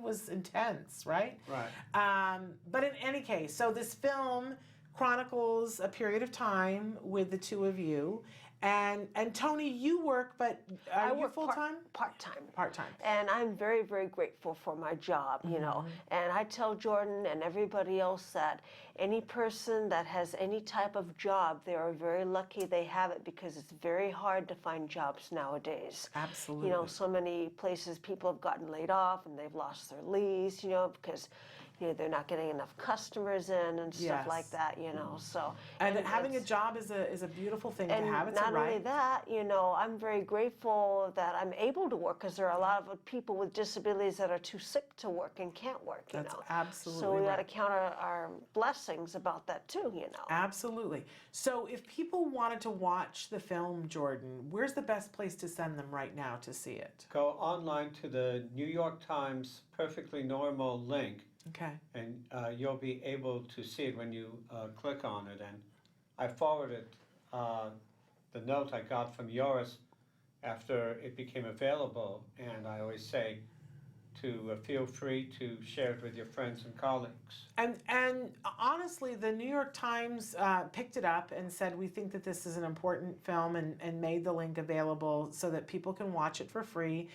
was intense, right? Right. But in any case, so this film chronicles a period of time with the two of you. And Tony, you work, but I are you work full-time? Part-time. Part-time. And I'm very, very grateful for my job, you know. And I tell Jordan and everybody else that any person that has any type of job, they are very lucky they have it because it's very hard to find jobs nowadays. Absolutely. You know, so many places people have gotten laid off and they've lost their lease, you know, because they're not getting enough customers in and stuff like that, you know. So And having a it's- job is a beautiful thing to and have. It's a not right. only that, you know, I'm very grateful that I'm able to work because there are a lot of people with disabilities that are too sick to work and can't work, you That's know. absolutely So we got to right. count our blessings about that too, you know. Absolutely. So if people wanted to watch the film, Jordan, where's the best place to send them right now to see it? Go online to the New York Times Perfectly Normal link, Okay. and you'll be able to see it when you click on it. And I forwarded the note I got from Joris after it became available. And I always say to feel free to share it with your friends and colleagues. And honestly, the New York Times picked it up and said, we think that this is an important film, and made the link available so that people can watch it for free.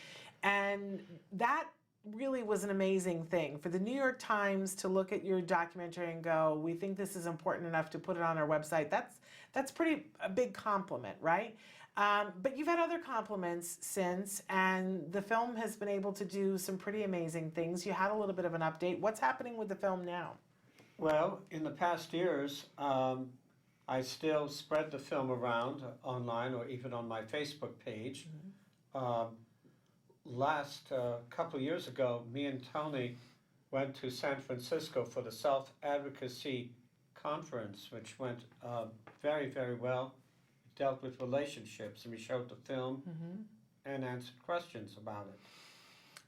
And that really was an amazing thing for the New York Times to look at your documentary and go, we think this is important enough to put it on our website. That's pretty a big compliment, right? But you've had other compliments since, and the film has been able to do some pretty amazing things. You had a little bit of an update. What's happening with the film now? Well, in the past years, I still spread the film around online or even on my Facebook page. Last couple of years ago, me and Tony went to San Francisco for the Self-Advocacy Conference, which went very, very well. It dealt with relationships, and we showed the film and answered questions about it.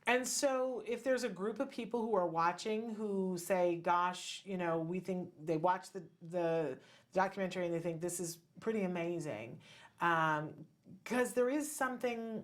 And so if there's a group of people who are watching who say, gosh, you know, we think they watch the documentary and they think this is pretty amazing, because there is something,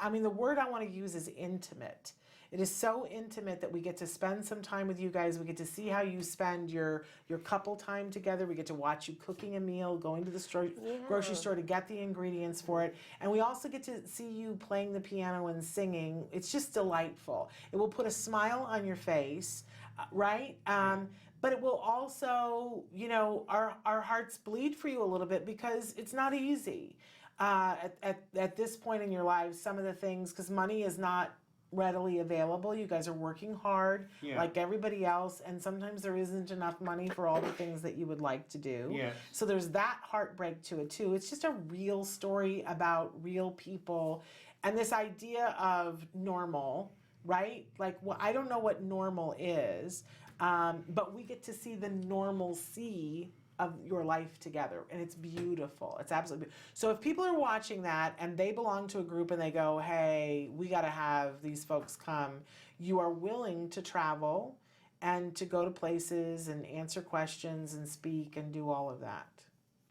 I mean, the word I want to use is intimate. It is so intimate that we get to spend some time with you guys. We get to see how you spend your couple time together. We get to watch you cooking a meal, going to the store, grocery store to get the ingredients for it. And we also get to see you playing the piano and singing. It's just delightful. It will put a smile on your face, right? But it will also, you know, our hearts bleed for you a little bit because it's not easy. At this point in your lives, some of the things, because money is not readily available. You guys are working hard like everybody else, and sometimes there isn't enough money for all the things that you would like to do. Yes. So there's that heartbreak to it too. It's just a real story about real people, and this idea of normal, right? Like, well, I don't know what normal is, but we get to see the normalcy of your life together, and it's beautiful. It's absolutely beautiful. So if people are watching that and they belong to a group and they go, hey, we got to have these folks come, you are willing to travel and to go to places and answer questions and speak and do all of that.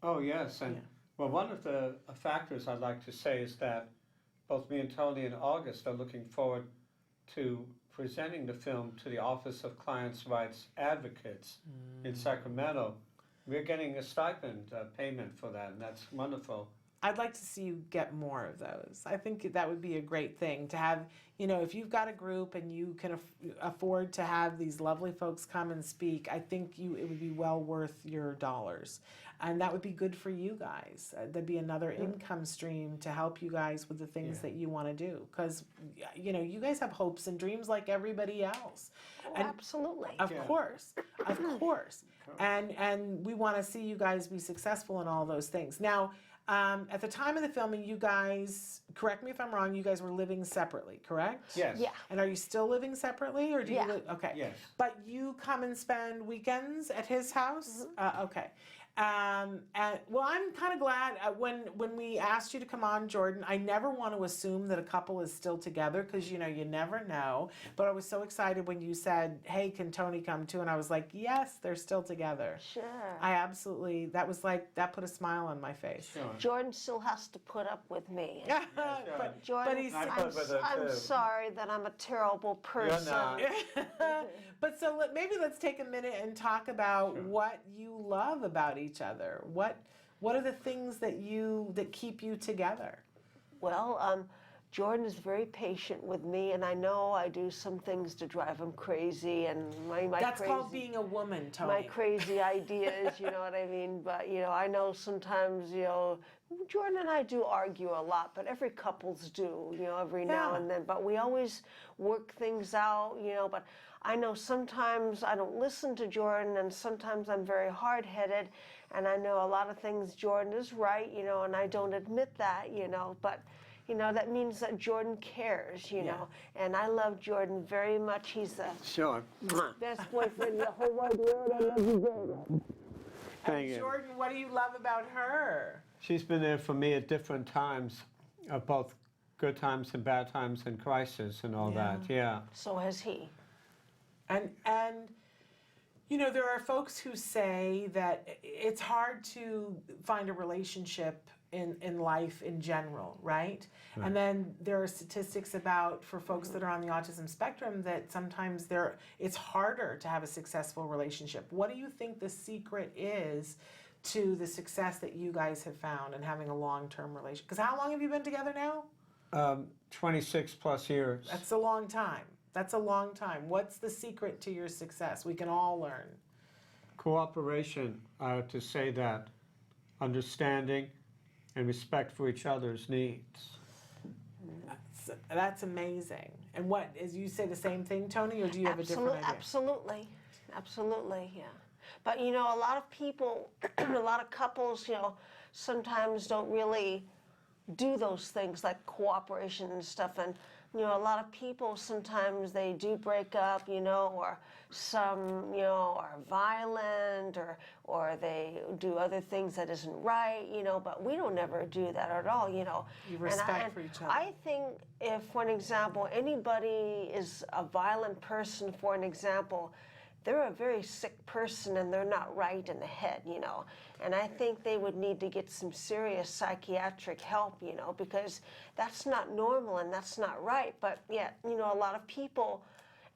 Oh, yes. And well, one of the factors I'd like to say is that both me and Tony in August are looking forward to presenting the film to the Office of Clients' Rights Advocates in Sacramento. We're getting a stipend payment for that, and that's wonderful. I'd like to see you get more of those. I think that would be a great thing to have, you know, if you've got a group and you can afford to have these lovely folks come and speak, I think it would be well worth your dollars. And that would be good for you guys. There'd be another income stream to help you guys with the things that you want to do. Because, you know, you guys have hopes and dreams like everybody else. Oh, and absolutely. Of course. And we want to see you guys be successful in all those things. Now, at the time of the filming, you guys, correct me if I'm wrong, you guys were living separately, correct? Yes. Yeah. And are you still living separately, or do you live? Okay. Yes. But you come and spend weekends at his house? Okay. And well, I'm kind of glad when we asked you to come on, Jordan. I never want to assume that a couple is still together because you know you never know. But I was so excited when you said, "Hey, can Tony come too?" And I was like, "Yes, they're still together." Sure. I absolutely. That was like that put a smile on my face. Sure. Jordan still has to put up with me. but Jordan, he's. I'm sorry that I'm a terrible person. You're not. But so maybe let's take a minute and talk about what you love about each other. What are the things that keep you together? Well, Jordan is very patient with me, and I know I do some things to drive him crazy. And my That's crazy, called being a woman, Tony. My crazy ideas, you know what I mean? But you know, I know sometimes, you know, Jordan and I do argue a lot, but every couples do, you know, every now and then. But we always work things out, you know. But I know sometimes I don't listen to Jordan, and sometimes I'm very hard-headed, and I know a lot of things Jordan is right, you know, and I don't admit that, you know. But you know, that means that Jordan cares, you know. And I love Jordan very much. He's the best boyfriend in the whole wide world. I love you very much. Thank you. Jordan, what do you love about her? She's been there for me at different times, both good times and bad times and crisis and all that. Yeah. So has he. And you know, there are folks who say that it's hard to find a relationship in life in general, right? And then there are statistics about for folks that are on the autism spectrum that sometimes it's harder to have a successful relationship. What do you think the secret is to the success that you guys have found in having a long-term relationship? Because how long have you been together now? 26 plus years. That's a long time. That's a long time. What's the secret to your success? We can all learn. Cooperation, I have to say that. Understanding and respect for each other's needs. That's amazing. And what, is you say the same thing, Tony, or do you have a different idea? Absolutely, yeah. But a lot of people, a lot of couples, sometimes don't really do those things like cooperation and stuff. And a lot of people sometimes they do break up, or some, are violent or they do other things that isn't right, but we don't ever do that at all, You respect for each other. I think if, for an example, anybody is a violent person, for an example, they're a very sick person and they're not right in the head, And I think they would need to get some serious psychiatric help, because that's not normal and that's not right. But yet, a lot of people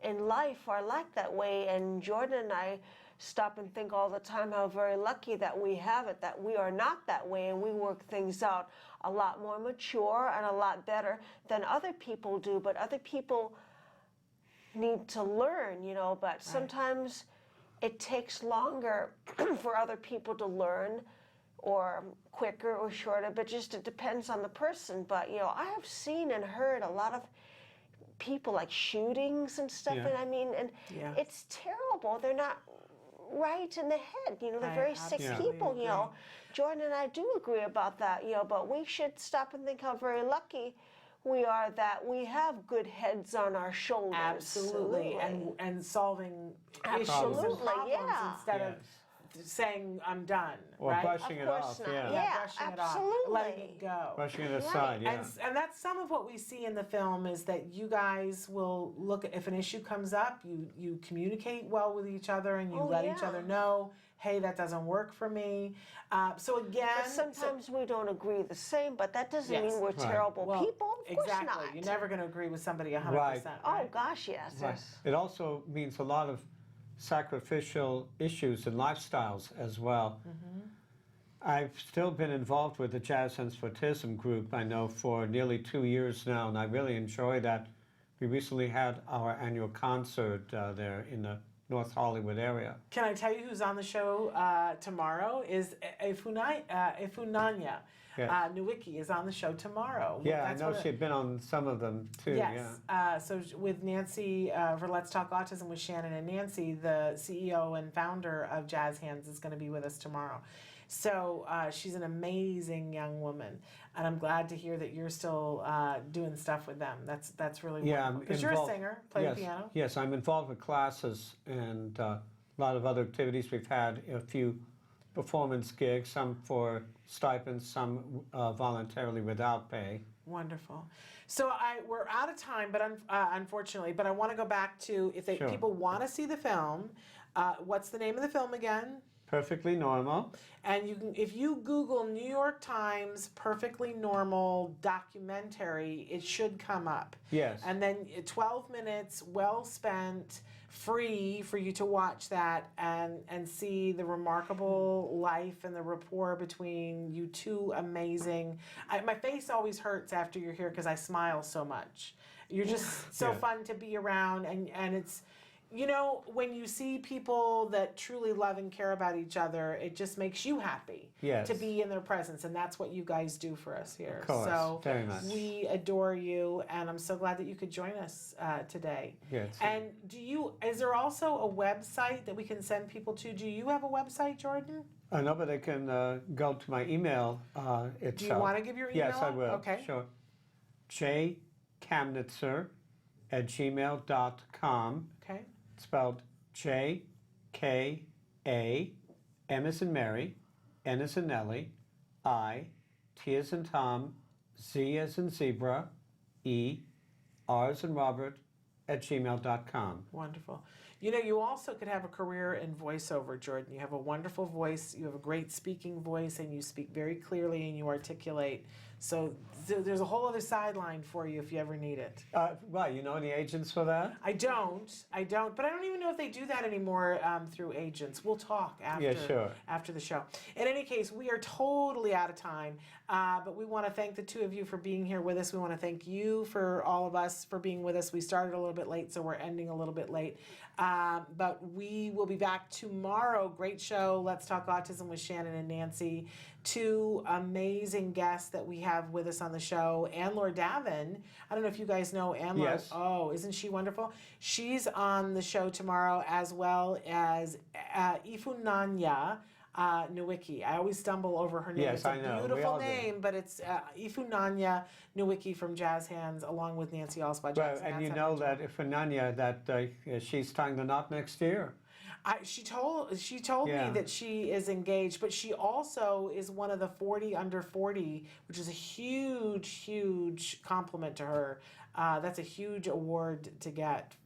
in life are like that way. And Jordan and I stop and think all the time how very lucky that we have it, that we are not that way and we work things out a lot more mature and a lot better than other people do. But other people need to learn, but sometimes it takes longer for other people to learn, or quicker or shorter, but just it depends on the person. But I have seen and heard a lot of people like shootings and stuff, and it's terrible. They're not right in the head, they're very sick people, Jordan and I do agree about that, but we should stop and think how very lucky we are that we have good heads on our shoulders. Absolutely. And solving issues and problems instead of saying I'm done, or right? brushing it off. Brushing it off, letting it go, brushing it aside. And that's some of what we see in the film is that you guys will look at, if an issue comes up, you communicate well with each other and you let each other know, hey, that doesn't work for me. So again, but sometimes we don't agree the same, but that doesn't mean we're terrible people. Of course exactly. not. You're never going to agree with somebody 100%. Right. Oh gosh, yes. It also means a lot of sacrificial issues and lifestyles as well. I've still been involved with the Jazz Hands for Autism group, I know, for nearly 2 years now, and I really enjoy that. We recently had our annual concert there in the North Hollywood area. Can I tell you who's on the show tomorrow? Is Ifunanya. Nowicki is on the show tomorrow. Yeah, I know she'd been on some of them too. Yes. So with Nancy for Let's Talk Autism with Shannon and Nancy, the CEO and founder of Jazz Hands is going to be with us tomorrow. So she's an amazing young woman, and I'm glad to hear that you're still doing stuff with them. That's really wonderful. Because you're a singer, play the piano. Yes, I'm involved with classes and a lot of other activities. We've had a few performance gigs, some for stipends, some voluntarily without pay. Wonderful. So we're out of time, but unfortunately, but I want to go back to if people want to see the film. What's the name of the film again? Perfectly Normal. And you can, if you Google New York Times Perfectly Normal documentary, it should come up. Yes. And then 12 minutes, well spent, free for you to watch that and see the remarkable life and the rapport between you two amazing. My face always hurts after you're here because I smile so much. You're just so fun to be around, and it's, when you see people that truly love and care about each other, it just makes you happy to be in their presence, and that's what you guys do for us here. Of course, so very much. We adore you, and I'm so glad that you could join us today. Yes. And is there also a website that we can send people to? Do you have a website, Jordan? No, but they can go to my email itself. Do you want to give your email? Yes, I will. Okay. Sure. jkamnitzer@gmail.com. Okay. Spelled J-K-A, M as in Mary, N as in Nellie, I, T as in Tom, Z as in Zebra, E, R as in Robert, @gmail.com. Wonderful. You know, you also could have a career in voiceover, Jordan. You have a wonderful voice, you have a great speaking voice, and you speak very clearly and you articulate. So there's a whole other sideline for you if you ever need it. Right, you know any agents for that? I don't, but I don't even know if they do that anymore through agents. We'll talk after, Yeah, sure. after the show. In any case, we are totally out of time, but we want to thank the two of you for being here with us. We want to thank you for all of us for being with us. We started a little bit late, so we're ending a little bit late. But we will be back tomorrow. Great show. Let's Talk Autism with Shannon and Nancy. Two amazing guests that we have with us on the show. Anne-Laure Davin. I don't know if you guys know Anne-Laure. Yes. Oh, isn't she wonderful? She's on the show tomorrow, as well as Ifunanya Nowicki. I always stumble over her name. Yes, it's a I know. We beautiful all do. name, but it's Ifunanya Nowicki from Jazz Hands, along with Nancy Allspaw. Well, Jazz and Hands you have know a- that if Ananya, that she's tying the knot next year. She told Yeah. me that she is engaged, but she also is one of the 40 under 40, which is a huge compliment to her. That's a huge award to get,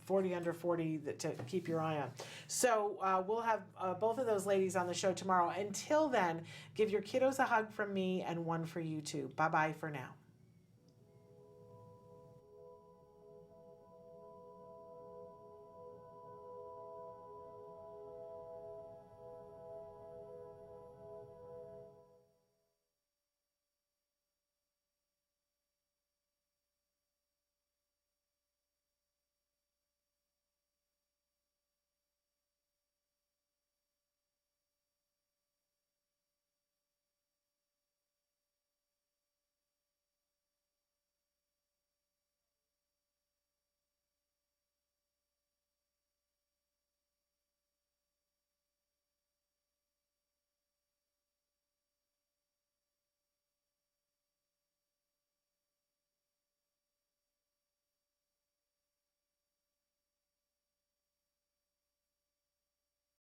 40 under 40 to keep your eye on. So we'll have both of those ladies on the show tomorrow. Until then, give your kiddos a hug from me and one for you too. Bye-bye for now.